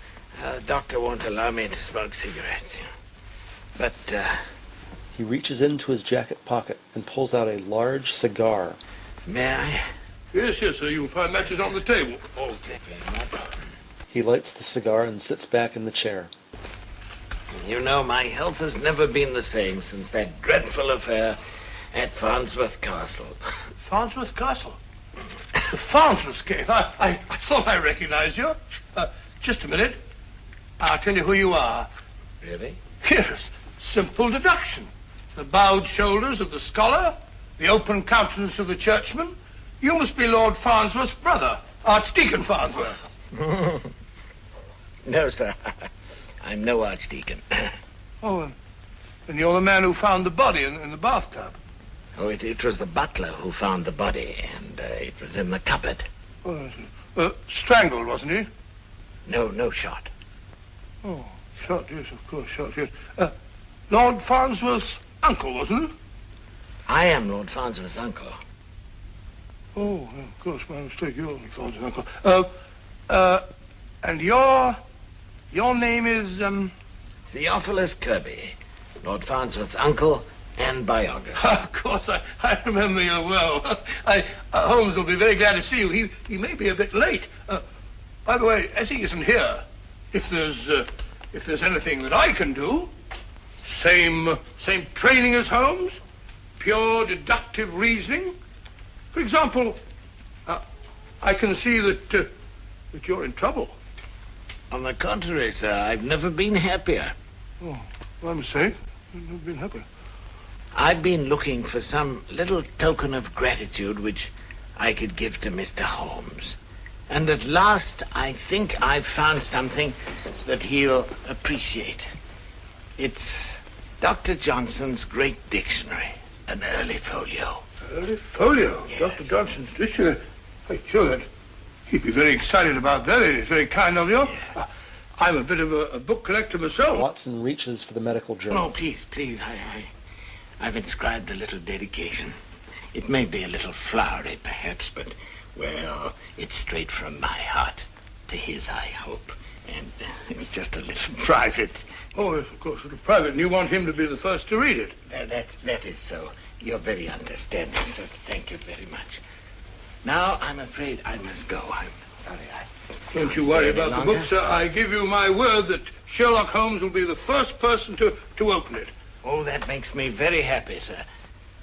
Doctor won't allow me to smoke cigarettes. But, He reaches into his jacket pocket and pulls out a large cigar. May I? Yes, yes, sir. You'll find matches on the table. Oh, thank you very much. He lights the cigar and sits back in the chair. You know, my health has never been the same since that dreadful affair at Farnsworth Castle. Farnsworth Castle? The Farnsworth case? I thought I recognized you. Just a minute. I'll tell you who you are. Really? Yes. Simple deduction. The bowed shoulders of the scholar, the open countenance of the churchman. You must be Lord Farnsworth's brother, Archdeacon Farnsworth. No, sir. I'm no archdeacon. Oh, and you're the man who found the body in the bathtub. Oh, it was the butler who found the body, and it was in the cupboard. Strangled, wasn't he? No shot. Oh, shot, yes, of course, shot, yes. Lord Farnsworth's uncle, wasn't it? I am Lord Farnsworth's uncle. Oh, of course, my mistake. You're Lord Farnsworth's uncle. And your name is, Theophilus Kirby, Lord Farnsworth's uncle and biographer. Of course, I remember you well. Holmes will be very glad to see you. He may be a bit late. By the way, as he isn't here, if there's anything that I can do, same training as Holmes, pure deductive reasoning. For example, I can see that you're in trouble. On the contrary, sir, I've never been happier. Oh, my mistake. I've never been happier. I've been looking for some little token of gratitude which I could give to Mr. Holmes. And at last, I think I've found something that he'll appreciate. It's Dr. Johnson's great dictionary, an early folio. Early folio? Yes. Dr. Johnson's dictionary? I'm sure that he'd be very excited about that. It's very kind of you. Yeah. I'm a bit of a book collector myself. Watson reaches for the medical journal. Oh, please. I've inscribed a little dedication. It may be a little flowery, perhaps, but, well, it's straight from my heart to his, I hope. And it's just a little private. Oh, yes, of course, a little private. And you want him to be the first to read it? That is so. You're very understanding, sir. Thank you very much. Now, I'm afraid I must go. I'm sorry. Don't you worry about the book, sir. I give you my word that Sherlock Holmes will be the first person to open it. Oh, that makes me very happy, sir.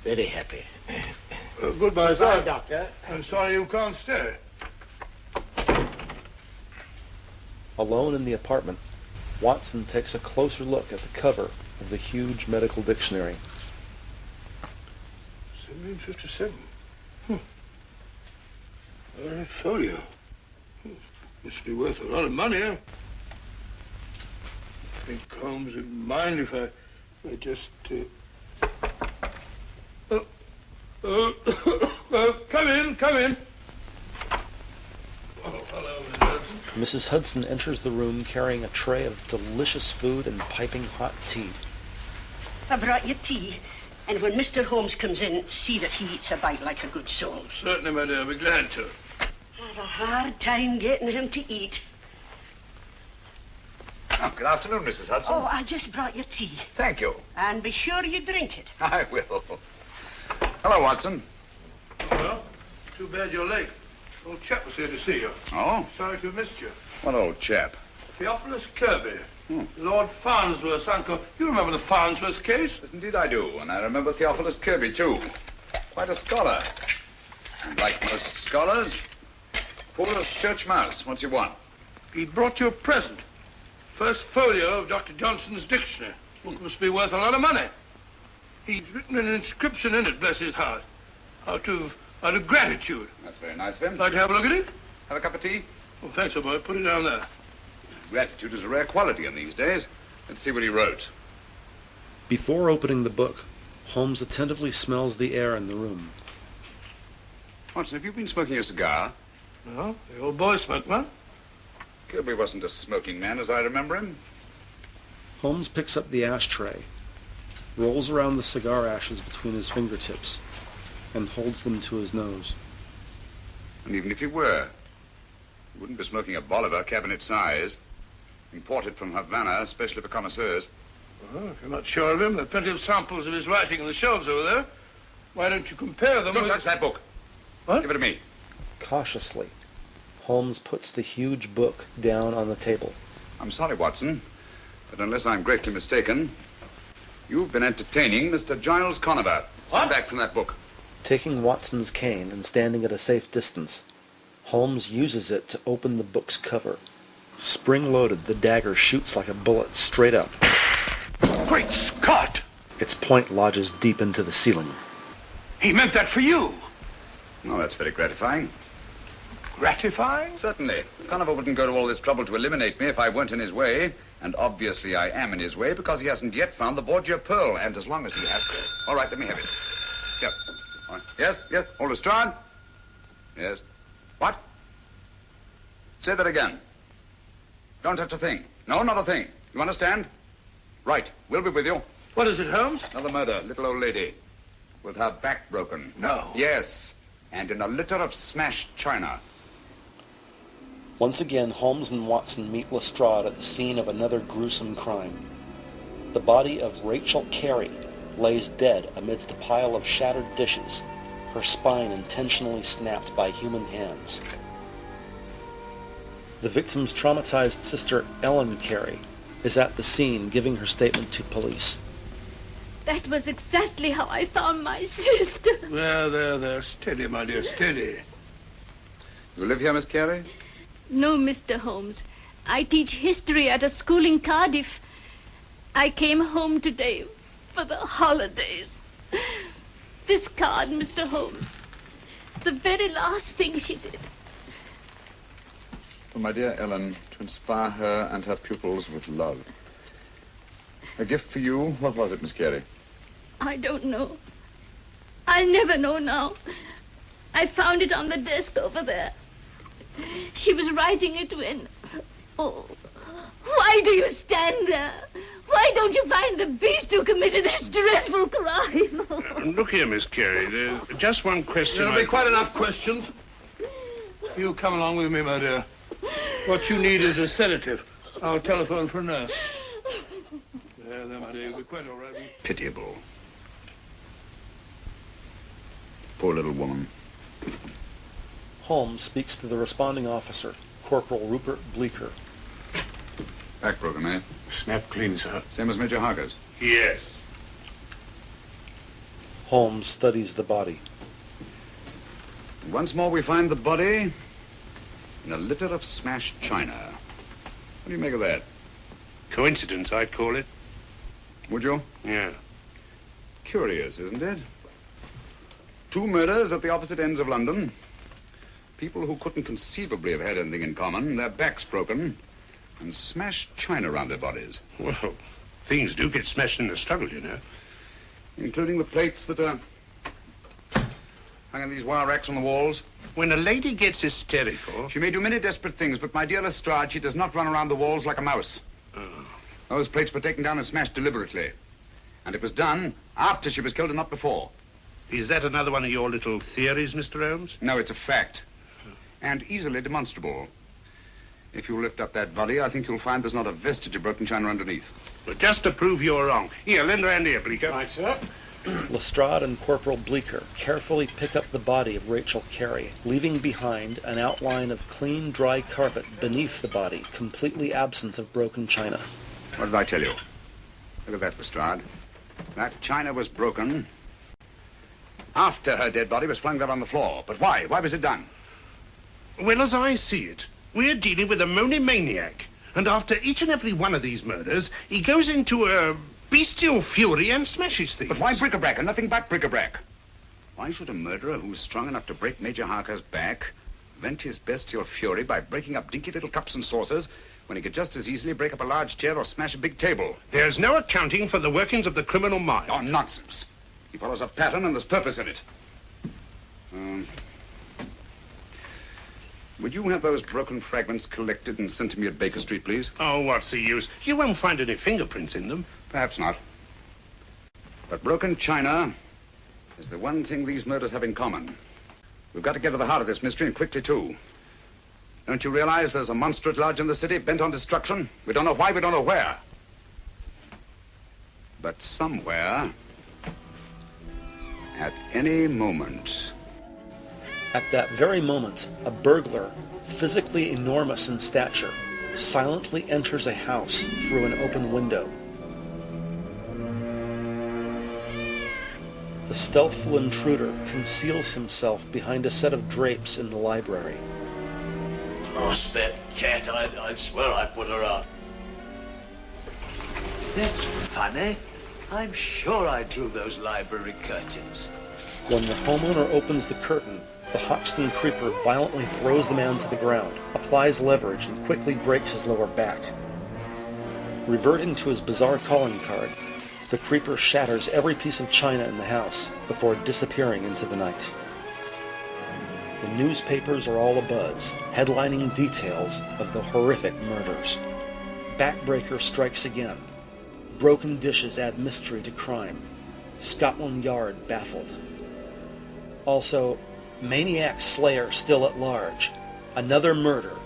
Very happy. Goodbye, sir. Bye, Doctor. I'm sorry you can't stay. Alone in the apartment, Watson takes a closer look at the cover of the huge medical dictionary. 1757. Early folio. Must be worth a lot of money, huh? I think Holmes would mind if I just... come in. Oh, hello, Mrs. Hudson. Mrs. Hudson enters the room carrying a tray of delicious food and piping hot tea. I brought you tea. And when Mr. Holmes comes in, see that he eats a bite like a good soul. Certainly, my dear. I'll be glad to. I have a hard time getting him to eat. Oh, good afternoon, Mrs. Hudson. Oh, I just brought you tea. Thank you. And be sure you drink it. I will. Hello, Watson. Well, too bad you're late. Old chap was here to see you. Oh? Sorry to have missed you. What old chap? Theophilus Kirby. Lord Farnsworth's uncle. You remember the Farnsworth case? Yes, indeed I do. And I remember Theophilus Kirby, too. Quite a scholar. And like most scholars, full as church mouse. What's he want? He brought you a present. First folio of Dr. Johnson's dictionary. Book must be worth a lot of money. He'd written an inscription in it, bless his heart, out of gratitude. That's very nice of him. Like to have a look at it? Have a cup of tea? Oh, thanks, old boy. Put it down there. Gratitude is a rare quality in these days. Let's see what he wrote. Before opening the book, Holmes attentively smells the air in the room. Watson, have you been smoking a cigar? No, the old boy smoked one. Kirby wasn't a smoking man as I remember him. Holmes picks up the ashtray, rolls around the cigar ashes between his fingertips, and holds them to his nose. And even if he were, he wouldn't be smoking a Bolivar cabinet size, imported from Havana, especially for connoisseurs. Well, if you're not sure of him, there are plenty of samples of his writing on the shelves over there. Why don't you compare them Don't with... touch that book. What? Give it to me. Cautiously, Holmes puts the huge book down on the table. I'm sorry, Watson, but unless I'm greatly mistaken, you've been entertaining Mr. Giles Conover. Stand back from that book. Taking Watson's cane and standing at a safe distance, Holmes uses it to open the book's cover. Spring-loaded, the dagger shoots like a bullet straight up. Great Scott! Its point lodges deep into the ceiling. He meant that for you. Oh, that's very gratifying. Gratifying? Certainly. Conover wouldn't go to all this trouble to eliminate me if I weren't in his way. And obviously I am in his way because he hasn't yet found the Borgia Pearl. And as long as he has... All right, let me have it. Yep. All right. Yes, yes. Hold Lestrade. Yes. What? Say that again. Don't touch a thing. No, not a thing. You understand? Right. We'll be with you. What is it, Holmes? Another murder. Little old lady. With her back broken. No. Yes. And in a litter of smashed china. Once again, Holmes and Watson meet Lestrade at the scene of another gruesome crime. The body of Rachel Carey lays dead amidst a pile of shattered dishes, her spine intentionally snapped by human hands. The victim's traumatized sister, Ellen Carey, is at the scene giving her statement to police. That was exactly how I found my sister. There. Steady, my dear, steady. You live here, Miss Carey? No, Mr. Holmes. I teach history at a school in Cardiff. I came home today for the holidays. This card, Mr. Holmes. The very last thing she did. For my dear Ellen, to inspire her and her pupils with love. A gift for you. What was it, Miss Carey? I don't know. I'll never know now. I found it on the desk over there. She was writing it when... Oh, why do you stand there? Why don't you find the beast who committed this dreadful crime? Look here, Miss Carey. Just one question. There'll be quite enough questions. You come along with me, my dear. What you need is a sedative. I'll telephone for a nurse. There, my dear. You'll be quite all right. Pitiable. Poor little woman. Holmes speaks to the responding officer, Corporal Rupert Bleecker. Back broken, eh? Snapped clean, sir. Same as Major Harker's? Yes. Holmes studies the body. Once more we find the body in a litter of smashed china. What do you make of that? Coincidence, I'd call it. Would you? Yeah. Curious, isn't it? 2 murders at the opposite ends of London. People who couldn't conceivably have had anything in common, their backs broken, and smashed china around their bodies. Well, things do get smashed in the struggle, you know. Including the plates that are hung in these wire racks on the walls. When a lady gets hysterical... She may do many desperate things, but my dear Lestrade, she does not run around the walls like a mouse. Oh. Those plates were taken down and smashed deliberately. And it was done after she was killed and not before. Is that another one of your little theories, Mr. Holmes? No, it's a fact. And easily demonstrable. If you lift up that body, I think you'll find there's not a vestige of broken china underneath. Well, just to prove you're wrong. Here, lend a hand here, Bleecker. Right, sir. Lestrade and Corporal Bleecker carefully pick up the body of Rachel Carey, leaving behind an outline of clean, dry carpet beneath the body, completely absent of broken china. What did I tell you? Look at that, Lestrade. That china was broken after her dead body was flung there on the floor. But why? Why was it done? Well, as I see it, we're dealing with a monomaniac. And after each and every one of these murders, he goes into a bestial fury and smashes things. But why bric-a-brac and nothing but bric-a-brac? Why should a murderer who's strong enough to break Major Harker's back vent his bestial fury by breaking up dinky little cups and saucers when he could just as easily break up a large chair or smash a big table? There's no accounting for the workings of the criminal mind. Oh, nonsense. He follows a pattern and there's purpose in it. Would you have those broken fragments collected and sent to me at Baker Street, please? Oh, what's the use? You won't find any fingerprints in them. Perhaps not. But broken china is the one thing these murders have in common. We've got to get to the heart of this mystery, and quickly, too. Don't you realize there's a monster at large in the city, bent on destruction? We don't know why, we don't know where. But somewhere, at any moment... At that very moment, a burglar, physically enormous in stature, silently enters a house through an open window. The stealthful intruder conceals himself behind a set of drapes in the library. Lost that cat. I'd swear I put her out. That's funny. I'm sure I drew those library curtains. When the homeowner opens the curtain, the Hoxton creeper violently throws the man to the ground, applies leverage, and quickly breaks his lower back. Reverting to his bizarre calling card, the creeper shatters every piece of china in the house before disappearing into the night. The newspapers are all abuzz, headlining details of the horrific murders. Backbreaker strikes again. Broken dishes add mystery to crime. Scotland Yard baffled. Also, maniac slayer still at large. Another murder.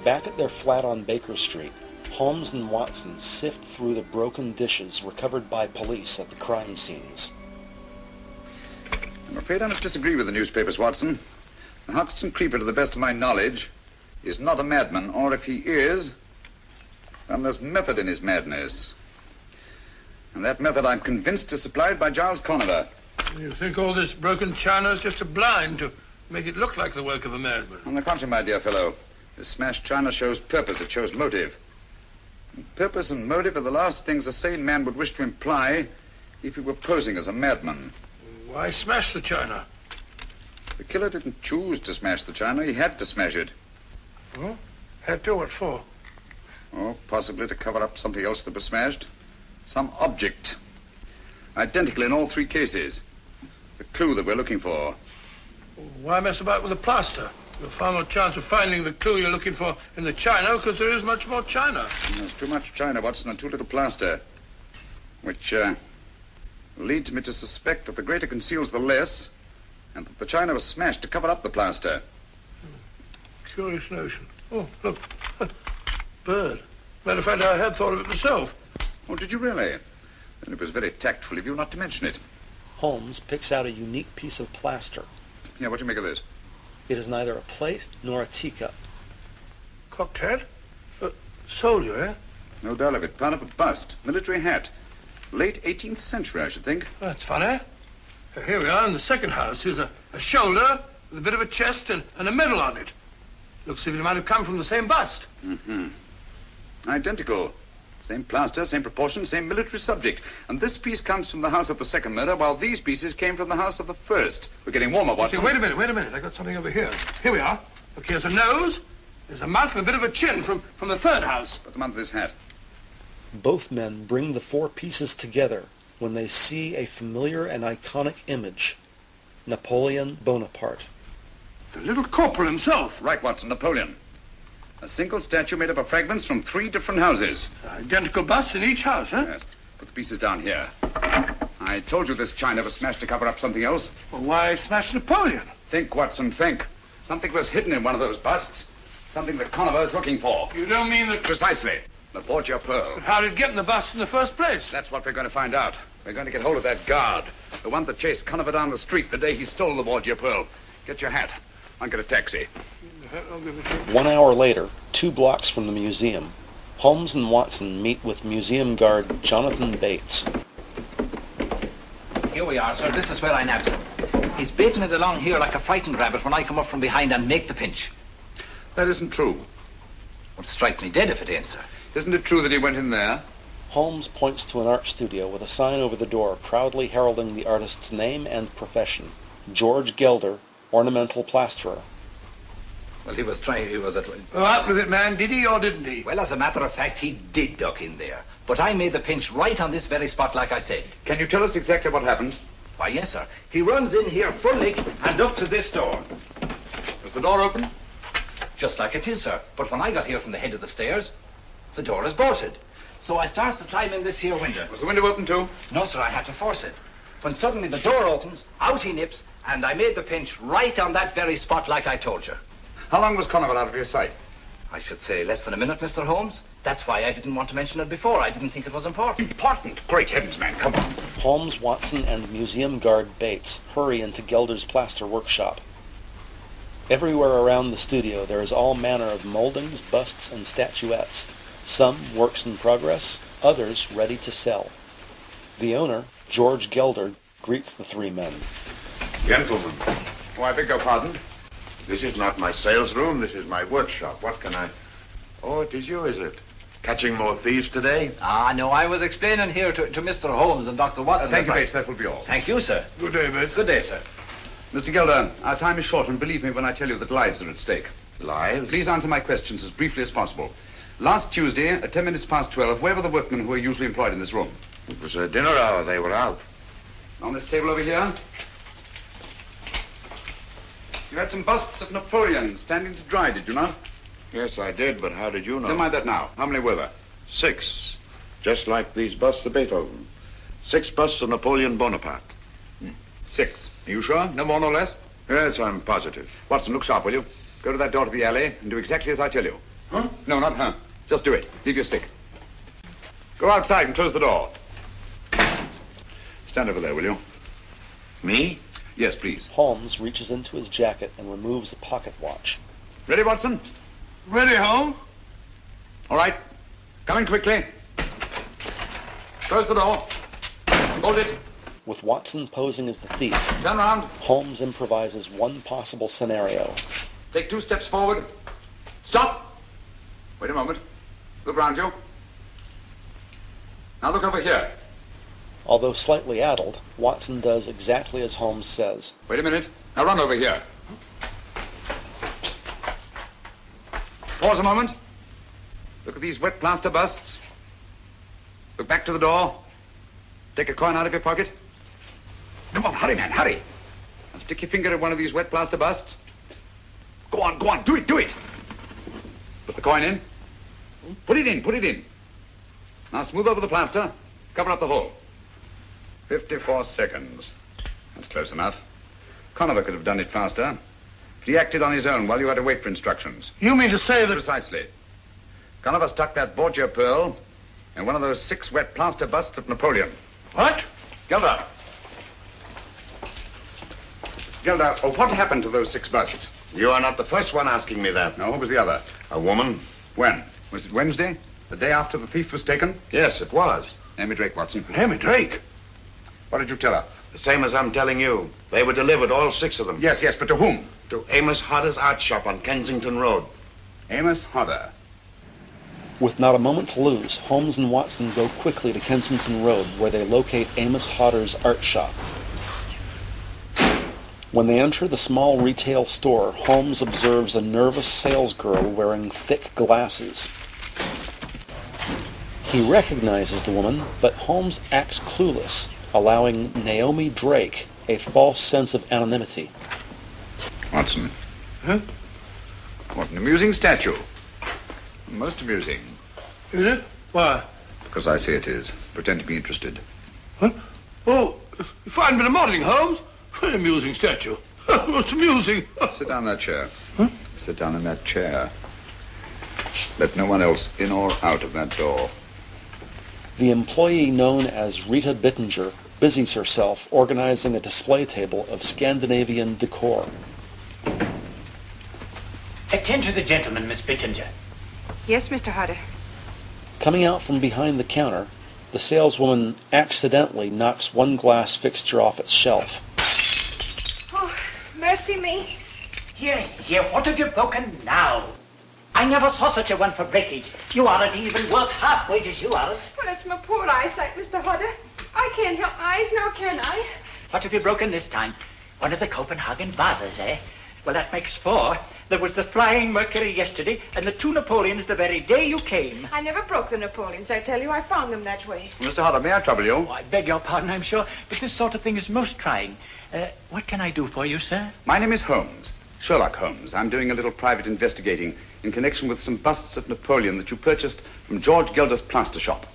Back at their flat on Baker Street, Holmes and Watson sift through the broken dishes recovered by police at the crime scenes. I'm afraid I must disagree with the newspapers, Watson. The Hoxton creeper, to the best of my knowledge, is not a madman, or if he is, then there's method in his madness. And that method, I'm convinced, is supplied by Giles Conover. You think all this broken china is just a blind to make it look like the work of a madman? On the contrary, my dear fellow, this smashed china shows purpose, it shows motive. And purpose and motive are the last things a sane man would wish to imply if he were posing as a madman. Why smash the china? The killer didn't choose to smash the china, he had to smash it. Oh? Had to? What for? Oh, possibly to cover up something else that was smashed. Some object. Identical in all three cases. The clue that we're looking for. Why mess about with the plaster? You'll far more chance of finding the clue you're looking for in the china because there is much more china. There's too much china, Watson, and too little plaster. Which leads me to suspect that the greater conceals the less and that the china was smashed to cover up the plaster. Curious notion. Oh, look. Bird. Matter of fact, I had thought of it myself. Oh, did you really? Then it was very tactful of you not to mention it. Holmes picks out a unique piece of plaster. Yeah, what do you make of this? It is neither a plate nor a teacup. Cocked hat? Soldier, eh? No doubt of it. Part of a bust. Military hat. Late 18th century, I should think. That's funny. Here we are in the second house. Here's a shoulder with a bit of a chest and a medal on it. Looks as if it might have come from the same bust. Mm-hmm. Identical. Same plaster, same proportion, same military subject. And this piece comes from the house of the second murder, while these pieces came from the house of the first. We're getting warmer, Watson. Okay, wait a minute. I got something over here. Here we are. Look, here's a nose. There's a mouth and a bit of a chin from the third house. But the mouth of his hat. Both men bring the four pieces together when they see a familiar and iconic image. Napoleon Bonaparte. The little corporal himself. Right, Watson, Napoleon. A single statue made up of fragments from 3 different houses. Identical busts in each house, huh? Yes. Put the pieces down here. I told you this china was smashed to cover up something else. Well, why smash Napoleon? Think, Watson, think. Something was hidden in one of those busts. Something that Conover is looking for. You don't mean that... Precisely. The Borgia Pearl. But how did it get in the bust in the first place? That's what we're going to find out. We're going to get hold of that guard. The one that chased Conover down the street the day he stole the Borgia Pearl. Get your hat. I'll get a taxi. I'll give it to you. 1 hour later, 2 blocks from the museum, Holmes and Watson meet with museum guard Jonathan Bates. Here we are, sir. This is where I nabbed him. He's baiting it along here like a frightened rabbit when I come up from behind and make the pinch. That isn't true. Would strike me dead if it ain't, sir. Isn't it true that he went in there? Holmes points to an art studio with a sign over the door proudly heralding the artist's name and profession. George Gelder, ornamental plasterer. Well, he was at... Oh, out with it, man. Did he or didn't he? Well, as a matter of fact, he did duck in there. But I made the pinch right on this very spot, like I said. Can you tell us exactly what happened? Why, yes, sir. He runs in here full lick and up to this door. Was the door open? Just like it is, sir. But when I got here from the head of the stairs, the door is bolted. So I starts to climb in this here window. Was the window open too? No, sir, I had to force it. When suddenly the door opens, out he nips, and I made the pinch right on that very spot like I told you. How long was Conover out of your sight? I should say less than a minute, Mr. Holmes. That's why I didn't want to mention it before. I didn't think it was important. Important? Great heavens, man, come on. Holmes, Watson, and museum guard Bates hurry into Gelder's plaster workshop. Everywhere around the studio there is all manner of moldings, busts, and statuettes. Some works in progress, others ready to sell. The owner, George Gelder, greets the three men. Gentlemen. Oh, I beg your pardon? This is not my sales room. This is my workshop. What can I... Oh, it is you, is it? Catching more thieves today? Ah, no, I was explaining here to Mr. Holmes and Dr. Watson. Thank you, Bates. That will be all. Thank you, sir. Good day, Bates. Good day, sir. Mr. Gelder, our time is short, and believe me when I tell you that lives are at stake. Lives? Please answer my questions as briefly as possible. Last Tuesday, at 10 minutes past 12, where were the workmen who are usually employed in this room? It was a dinner hour. They were out. On this table over here? You had some busts of Napoleon standing to dry, did you not? Yes, I did, but how did you know? Never mind that now. How many were there? 6. Just like these busts of Beethoven. 6 busts of Napoleon Bonaparte. 6. Are you sure? No more, no less? Yes, I'm positive. Watson, look sharp, will you? Go to that door to the alley and do exactly as I tell you. Huh? No, not huh. Just do it. Leave your stick. Go outside and close the door. Stand over there, will you? Me? Yes, please. Holmes reaches into his jacket and removes a pocket watch. Ready, Watson? Ready, Holmes? All right. Come in quickly. Close the door. Hold it. With Watson posing as the thief, Turn around. Holmes improvises one possible scenario. Take 2 steps forward. Stop. Wait a moment. Look around you. Now look over here. Although slightly addled, Watson does exactly as Holmes says. Wait a minute. Now run over here. Pause a moment. Look at these wet plaster busts. Look back to the door. Take a coin out of your pocket. Come on, hurry, man, hurry. Now stick your finger in one of these wet plaster busts. Go on, do it, do it. Put the coin in. Put it in. Now smooth over the plaster. Cover up the hole. 54 seconds. That's close enough. Conover could have done it faster. But he acted on his own while you had to wait for instructions. You mean to say that... Precisely. Conover stuck that Borgia Pearl in one of those 6 wet plaster busts of Napoleon. What? Gelder. Gelder, what happened to those 6 busts? You are not the first one asking me that. No, who was the other? A woman. When? Was it Wednesday? The day after the thief was taken? Yes, it was. Amy Drake, Watson. Amy Drake? What did you tell her? The same as I'm telling you. They were delivered, all 6 of them. Yes, but to whom? To Amos Hodder's art shop on Kensington Road. Amos Hodder. With not a moment to lose, Holmes and Watson go quickly to Kensington Road, where they locate Amos Hodder's art shop. When they enter the small retail store, Holmes observes a nervous salesgirl wearing thick glasses. He recognizes the woman, but Holmes acts clueless, allowing Naomi Drake a false sense of anonymity. Watson. Huh? What an amusing statue. Most amusing. Is it? Why? Because I say it is. Pretend to be interested. Huh? Oh, fine bit of modeling, Holmes. An amusing statue. Most amusing. Sit down in that chair. Huh? Sit down in that chair. Let no one else in or out of that door. The employee known as Rita Bittinger busies herself organizing a display table of Scandinavian decor. Attend to the gentleman, Miss Bittinger. Yes, Mr. Hodder. Coming out from behind the counter, the saleswoman accidentally knocks one glass fixture off its shelf. Oh, mercy me. Here, what have you broken now? I never saw such a one for breakage. You aren't even worth half wages, you aren't. Well, it's my poor eyesight, Mr. Hodder. I can't help my eyes now, can I? What have you broken this time? One of the Copenhagen vases, eh? Well, that makes 4. There was the Flying Mercury yesterday, and the 2 Napoleons the very day you came. I never broke the Napoleons, I tell you. I found them that way. Mr. Hodder, may I trouble you? Oh, I beg your pardon, I'm sure, but this sort of thing is most trying. What can I do for you, sir? My name is Holmes. Sherlock Holmes. I'm doing a little private investigating in connection with some busts of Napoleon that you purchased from George Gelder's plaster shop.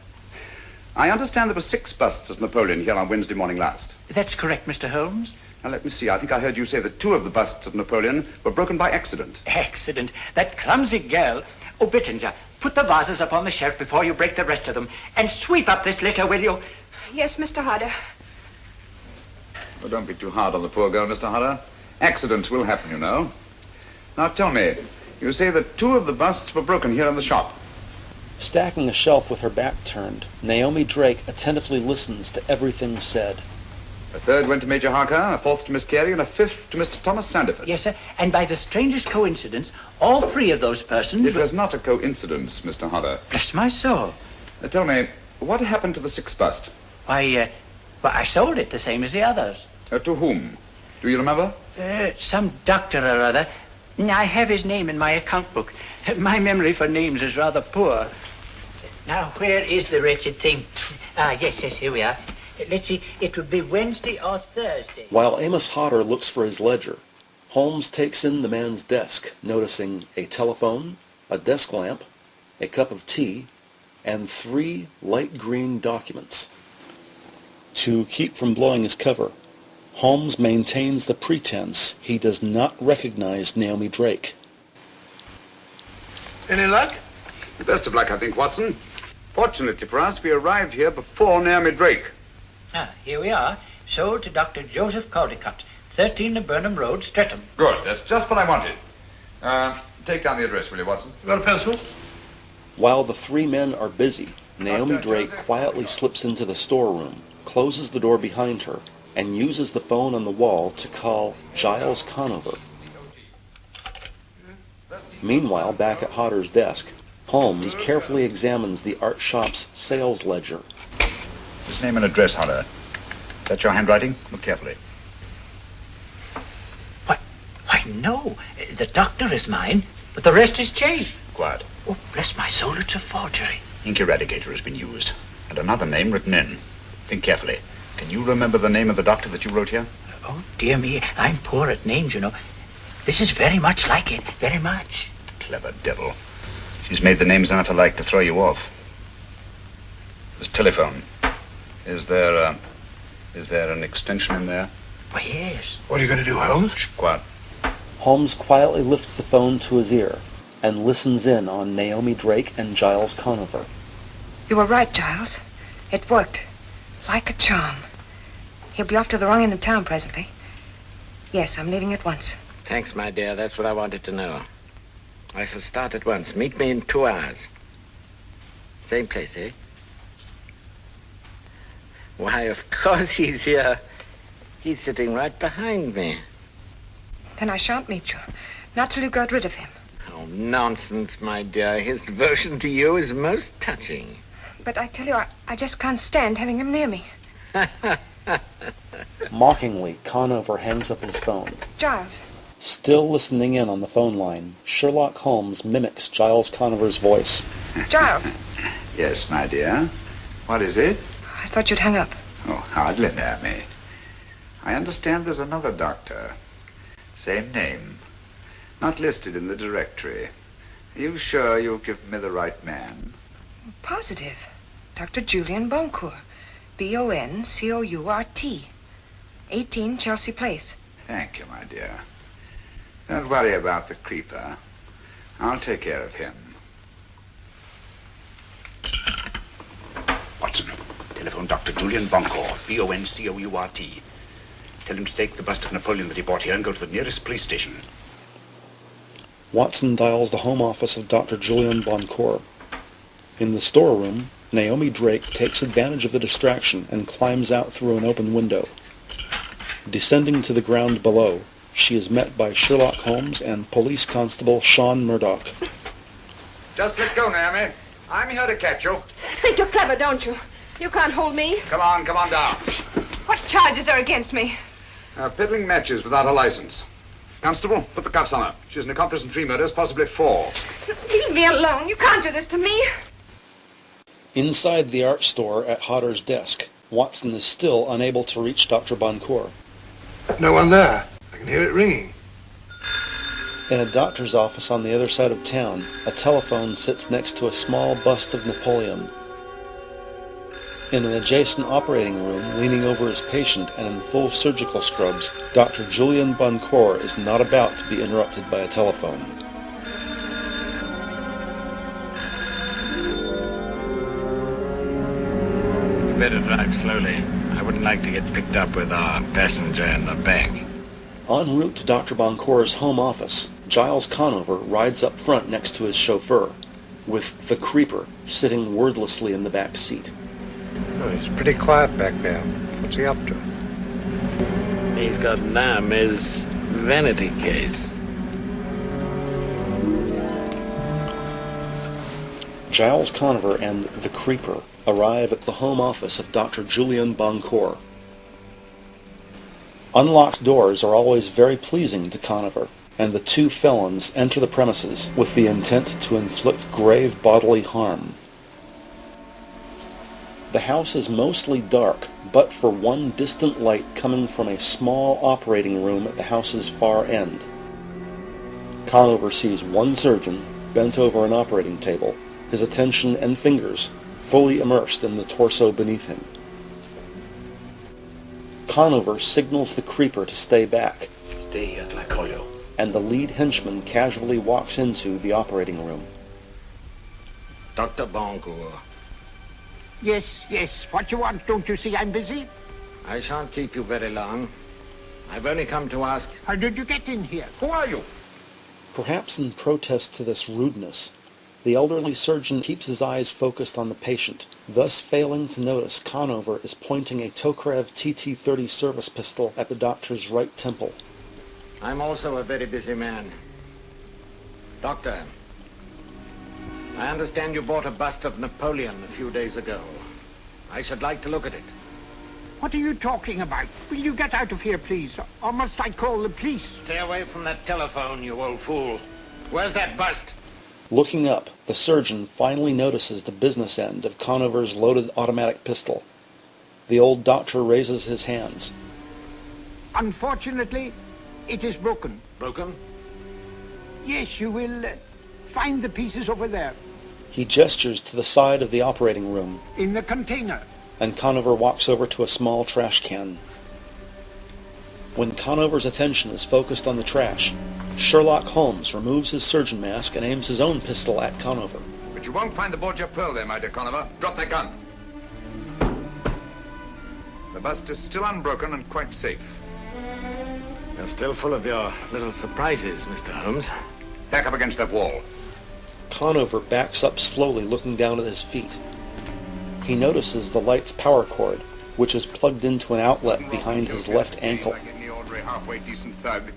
I understand there were 6 busts of Napoleon here on Wednesday morning last. That's correct, Mr. Holmes. Now, let me see. I think I heard you say that 2 of the busts of Napoleon were broken by accident. Accident? That clumsy girl. Oh, Bittens, put the vases up on the shelf before you break the rest of them. And sweep up this litter, will you? Yes, Mr. Hodder. Well, don't be too hard on the poor girl, Mr. Hodder. Accidents will happen, you know. Now, tell me, you say that 2 of the busts were broken here in the shop. Stacking a shelf with her back turned, Naomi Drake attentively listens to everything said. A 3rd went to Major Harker, a 4th to Miss Carey, and a 5th to Mr. Thomas Sandiford. Yes, sir. And by the strangest coincidence, all 3 of those persons... It was not a coincidence, Mr. Hodder. Bless my soul. Tell me, what happened to the 6th bust? Why, I sold it the same as the others. To whom? Do you remember? Some doctor or other. I have his name in my account book. My memory for names is rather poor. Now, where is the wretched thing? Yes, here we are. Let's see, it would be Wednesday or Thursday. While Amos Hodder looks for his ledger, Holmes takes in the man's desk, noticing a telephone, a desk lamp, a cup of tea, and 3 light green documents. To keep from blowing his cover, Holmes maintains the pretense he does not recognize Naomi Drake. Any luck? The best of luck, I think, Watson. Fortunately for us, we arrived here before Naomi Drake. Here we are. Sold to Dr. Joseph Caldecott, 13 Burnham Road, Streatham. Good. That's just what I wanted. Take down the address, will you, Watson? You got a pencil? While the 3 men are busy, Naomi Drake quietly slips into the storeroom, closes the door behind her, and uses the phone on the wall to call Giles Conover. Meanwhile, back at Hodder's desk, Holmes carefully examines the art shop's sales ledger. His name and address, Hodder. That's your handwriting? Look carefully. Why, no. The doctor is mine, but the rest is changed. Quiet. Oh, bless my soul, it's a forgery. Ink eradicator has been used, and another name written in. Think carefully. Can you remember the name of the doctor that you wrote here? Oh, dear me, I'm poor at names, you know. This is very much like it, very much. Clever devil. She's made the names enough alike to throw you off. This telephone. Is there an extension in there? Why, yes. What are you going to do, Holmes? Shh, quiet. Holmes quietly lifts the phone to his ear and listens in on Naomi Drake and Giles Conover. You were right, Giles. It worked. Like a charm. He'll be off to the wrong end of town presently. Yes, I'm leaving at once. Thanks, my dear. That's what I wanted to know. I shall start at once. Meet me in 2 hours. Same place, eh? Why, of course he's here. He's sitting right behind me. Then I shan't meet you. Not till you got rid of him. Oh, nonsense, my dear. His devotion to you is most touching. But I tell you, I just can't stand having him near me. Mockingly, Conover hangs up his phone. Giles. Still listening in on the phone line, Sherlock Holmes mimics Giles Conover's voice. Giles. Yes, my dear. What is it? I thought you'd hung up. Oh, hardly, Naomi. I understand there's another doctor. Same name. Not listed in the directory. Are you sure you'll give me the right man? Positive. Dr. Julian Boncourt. Boncourt. 18 Chelsea Place. Thank you, my dear. Don't worry about the creeper. I'll take care of him. Watson, telephone Dr. Julian Boncourt, Boncourt. Tell him to take the bust of Napoleon that he bought here and go to the nearest police station. Watson dials the home office of Dr. Julian Boncourt. In the storeroom, Naomi Drake takes advantage of the distraction and climbs out through an open window. Descending to the ground below, she is met by Sherlock Holmes and Police Constable Sean Murdoch. Just let go, Naomi. I'm here to catch you. Think you're clever, don't you? You can't hold me. Come on down. What charges are against me? Peddling matches without a license. Constable, put the cuffs on her. She's an accomplice in 3 murders, possibly 4. Leave me alone. You can't do this to me. Inside the art store at Hodder's desk, Watson is still unable to reach Dr. Boncourt. No one there. I can hear it ringing. In a doctor's office on the other side of town, a telephone sits next to a small bust of Napoleon. In an adjacent operating room, leaning over his patient and in full surgical scrubs, Dr. Julian Boncourt is not about to be interrupted by a telephone. You'd better drive slowly. I wouldn't like to get picked up with our passenger in the back. En route to Dr. Boncour's home office, Giles Conover rides up front next to his chauffeur, with the creeper sitting wordlessly in the back seat. Oh, he's pretty quiet back there. What's he up to? He's got his vanity case. Giles Conover and the creeper arrive at the home office of Dr. Julian Boncour. Unlocked doors are always very pleasing to Conover, and the two felons enter the premises with the intent to inflict grave bodily harm. The house is mostly dark, but for one distant light coming from a small operating room at the house's far end. Conover sees one surgeon bent over an operating table, his attention and fingers fully immersed in the torso beneath him. Conover signals the creeper to stay back, Stay here till I call you. and the lead henchman casually walks into the operating room. Dr. Boncour. Yes, what you want? Don't you see I'm busy? I shan't keep you very long. I've only come to ask... How did you get in here? Who are you? Perhaps in protest to this rudeness, the elderly surgeon keeps his eyes focused on the patient, thus failing to notice Conover is pointing a Tokarev TT-30 service pistol at the doctor's right temple. I'm also a very busy man. Doctor, I understand you bought a bust of Napoleon a few days ago. I should like to look at it. What are you talking about? Will you get out of here, please? Or must I call the police? Stay away from that telephone, you old fool. Where's that bust? Looking up, the surgeon finally notices the business end of Conover's loaded automatic pistol. The old doctor raises his hands. Unfortunately, it is broken. Broken? Yes, you will find the pieces over there. He gestures to the side of the operating room, In the container. and Conover walks over to a small trash can. When Conover's attention is focused on the trash, Sherlock Holmes removes his surgeon mask and aims his own pistol at Conover. But you won't find the Borgia Pearl there, my dear Conover. Drop that gun. The bust is still unbroken and quite safe. You're still full of your little surprises, Mr. Holmes. Back up against that wall. Conover backs up slowly, looking down at his feet. He notices the light's power cord, which is plugged into an outlet behind his left ankle. Like any ordinary halfway decent thug.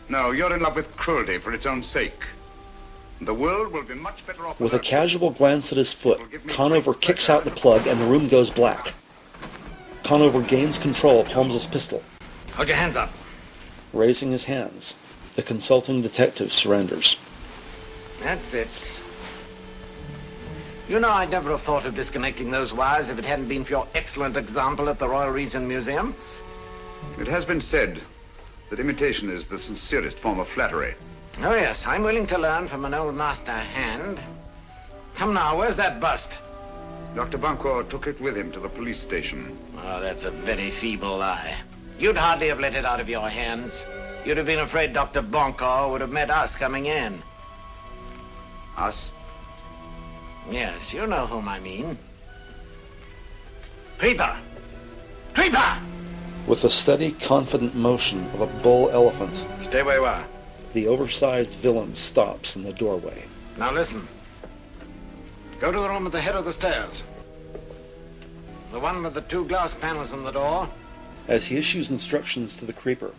No, you're in love with cruelty for its own sake. The world will be much better off... With a casual glance at his foot, Conover kicks out the plug and the room goes black. Conover gains control of Holmes's pistol. Hold your hands up. Raising his hands, the consulting detective surrenders. That's it. You know, I'd never have thought of disconnecting those wires if it hadn't been for your excellent example at the Royal Regent Museum. It has been said that imitation is the sincerest form of flattery. Oh, yes, I'm willing to learn from an old master hand. Come now, where's that bust? Dr. Boncour took it with him to the police station. Oh, that's a very feeble lie. You'd hardly have let it out of your hands. You'd have been afraid Dr. Boncour would have met us coming in. Us? Yes, you know whom I mean. Creeper! Creeper! With the steady, confident motion of a bull elephant, Stay where you are. the oversized villain stops in the doorway. Now listen. Go to the room at the head of the stairs. The one with the two glass panels on the door. As he issues instructions to the creeper,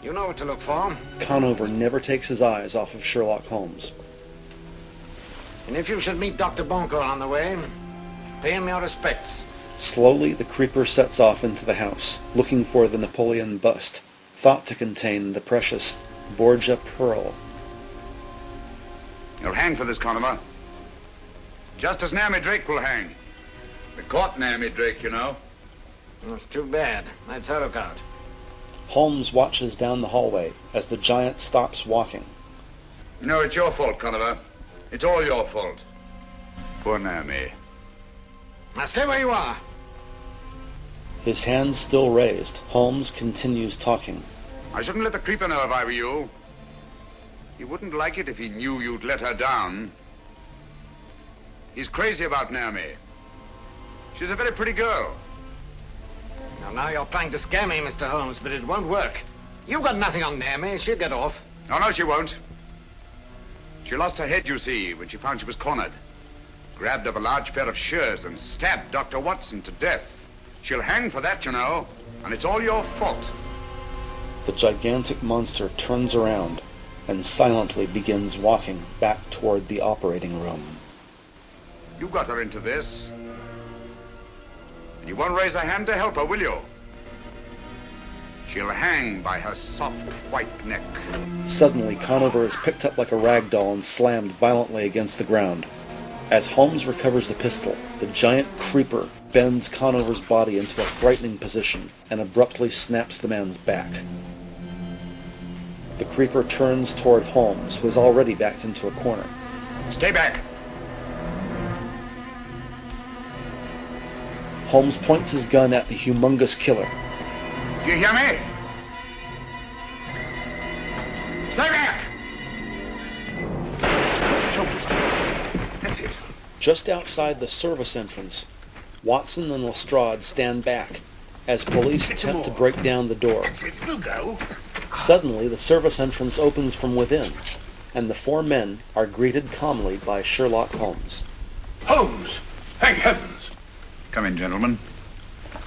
You know what to look for. Conover never takes his eyes off of Sherlock Holmes. And if you should meet Dr. Boncour on the way, pay him your respects. Slowly, the creeper sets off into the house, looking for the Napoleon bust, thought to contain the precious Borgia Pearl. You'll hang for this, Conover. Just as Naomi Drake will hang. We caught Naomi Drake, you know. That's too bad. That's her look out. Holmes watches down the hallway as the giant stops walking. No, it's your fault, Conover. It's all your fault. Poor Naomi. Now stay where you are. His hands still raised, Holmes continues talking. I shouldn't let the creeper know if I were you. He wouldn't like it if he knew you'd let her down. He's crazy about Naomi. She's a very pretty girl. Well, now you're trying to scare me, Mr. Holmes, but it won't work. You've got nothing on Naomi. She'll get off. No, she won't. She lost her head, you see, when she found she was cornered. Grabbed up a large pair of shears and stabbed Dr. Watson to death. She'll hang for that, you know, and it's all your fault. The gigantic monster turns around and silently begins walking back toward the operating room. You got her into this. You won't raise a hand to help her, will you? She'll hang by her soft white neck. Suddenly, Conover is picked up like a rag doll and slammed violently against the ground. As Holmes recovers the pistol, the giant creeper bends Conover's body into a frightening position and abruptly snaps the man's back. The creeper turns toward Holmes, who is already backed into a corner. Stay back. Holmes points his gun at the humongous killer. Do you hear me? Stay back! That's it. Just outside the service entrance, Watson and Lestrade stand back as police attempt to break down the door. We'll go. Suddenly, the service entrance opens from within, and the four men are greeted calmly by Sherlock Holmes. Holmes! Thank heavens! Come in, gentlemen.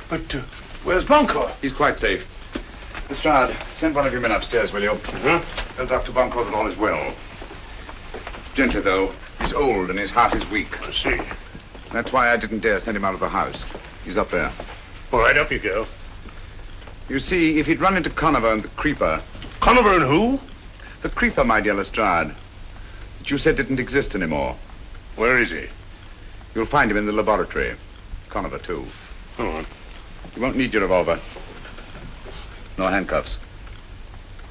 But where's Bunker? He's quite safe. Lestrade, send one of your men upstairs, will you? Tell Dr. Bunker that all is well. Gently, though. He's old and his heart is weak. I see. That's why I didn't dare send him out of the house. He's up there. All right, up you go. You see, if he'd run into Conover and the creeper... Conover and who? The creeper, my dear Lestrade, that you said didn't exist anymore. Where is he? You'll find him in the laboratory. Conover, too. Go on. You won't need your revolver. No handcuffs.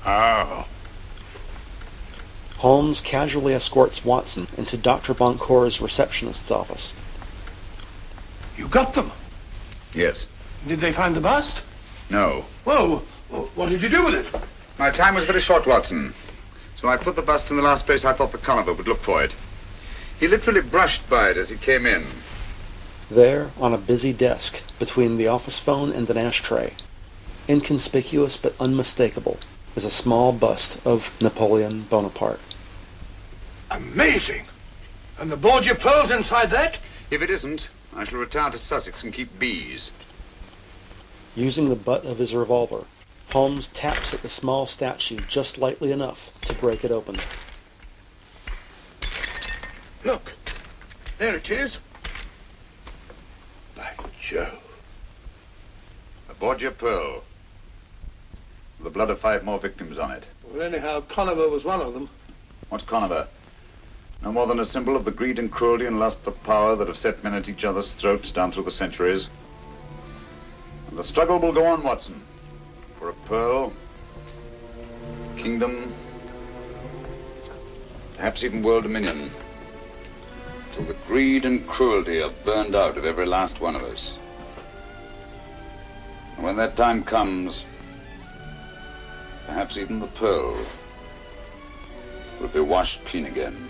Oh. Holmes casually escorts Watson into Dr. Boncour's receptionist's office. You got them? Yes. Did they find the bust? No. Well, what did you do with it? My time was very short, Watson. So I put the bust in the last place I thought the Conover would look for it. He literally brushed by it as he came in. There, on a busy desk, between the office phone and an ashtray, inconspicuous but unmistakable, is a small bust of Napoleon Bonaparte. Amazing! And the Borgia Pearl's inside that? If it isn't, I shall retire to Sussex and keep bees. Using the butt of his revolver, Holmes taps at the small statue just lightly enough to break it open. Look, there it is. By Jove. A Borgia Pearl. The blood of 5 more victims on it. Well, anyhow, Conover was one of them. What's Conover? No more than a symbol of the greed and cruelty and lust for power that have set men at each other's throats down through the centuries. And the struggle will go on, Watson. For a pearl, kingdom, perhaps even world dominion. Till the greed and cruelty are burned out of every last one of us. And when that time comes, perhaps even the pearl will be washed clean again.